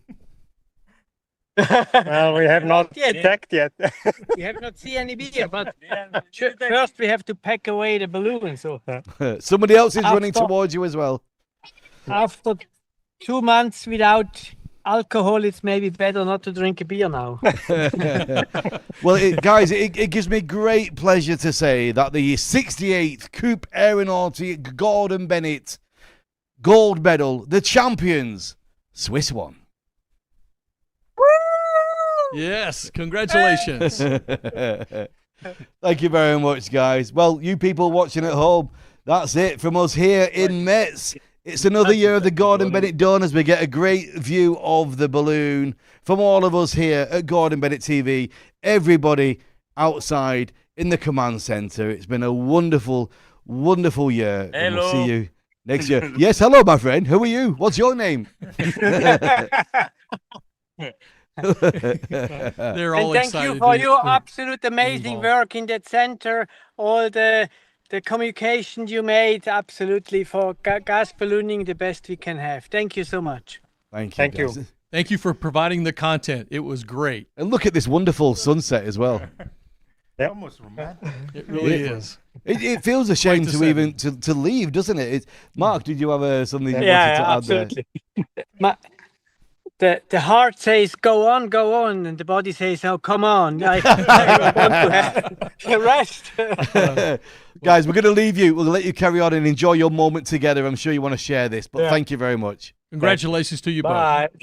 [SPEAKER 21] Well, we have not checked yet.
[SPEAKER 9] We have not seen any beer, but first we have to pack away the balloon. So
[SPEAKER 3] somebody else is running towards you as well.
[SPEAKER 9] After 2 months without alcohol, it's maybe better not to drink a beer now.
[SPEAKER 3] Well, guys, it gives me great pleasure to say that the 68th Coupe Aéronautique Gordon Bennett gold medal, the champions, Swiss One.
[SPEAKER 4] Yes, congratulations.
[SPEAKER 3] Thank you very much, guys. Well, you people watching at home, that's it from us here in Metz. It's another year of the Gordon Bennett done as we get a great view of the balloon from all of us here at Gordon Bennett TV. Everybody outside in the command centre. It's been a wonderful, wonderful year.
[SPEAKER 11] Hello.
[SPEAKER 3] And we'll see you next year. Yes, hello, my friend. Who are you? What's your name?
[SPEAKER 4] They're all
[SPEAKER 9] and
[SPEAKER 4] excited.
[SPEAKER 9] thank you for your absolute amazing work in that center. All the communication you made, absolutely, for gas ballooning, the best we can have. Thank you so much.
[SPEAKER 3] Thank you.
[SPEAKER 21] Thank you.
[SPEAKER 3] guys.
[SPEAKER 4] Thank you for providing the content. It was great.
[SPEAKER 3] And look at this wonderful sunset as well.
[SPEAKER 1] Almost romantic.
[SPEAKER 4] It really is.
[SPEAKER 3] It feels a shame to even to leave, doesn't it? Mark, did you have something you wanted to add
[SPEAKER 9] absolutely. The heart says go on, and the body says, oh, come on. I want to have rest.
[SPEAKER 3] Guys, we're going to leave you. We'll let you carry on and enjoy your moment together. I'm sure you want to share this, but thank you very much.
[SPEAKER 4] Congratulations to you
[SPEAKER 9] Bye.
[SPEAKER 4] both.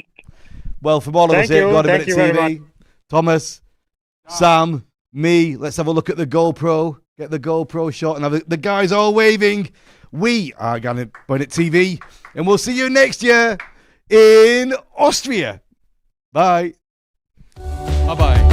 [SPEAKER 3] Well, from all of us here at Gordon Bennett
[SPEAKER 21] very
[SPEAKER 3] TV, Thomas, Sam, me, let's have a look at the GoPro. Get the GoPro shot and have the guys all waving. We are Gordon Bennett TV, and we'll see you next year in Austria. Bye.
[SPEAKER 4] Bye-bye.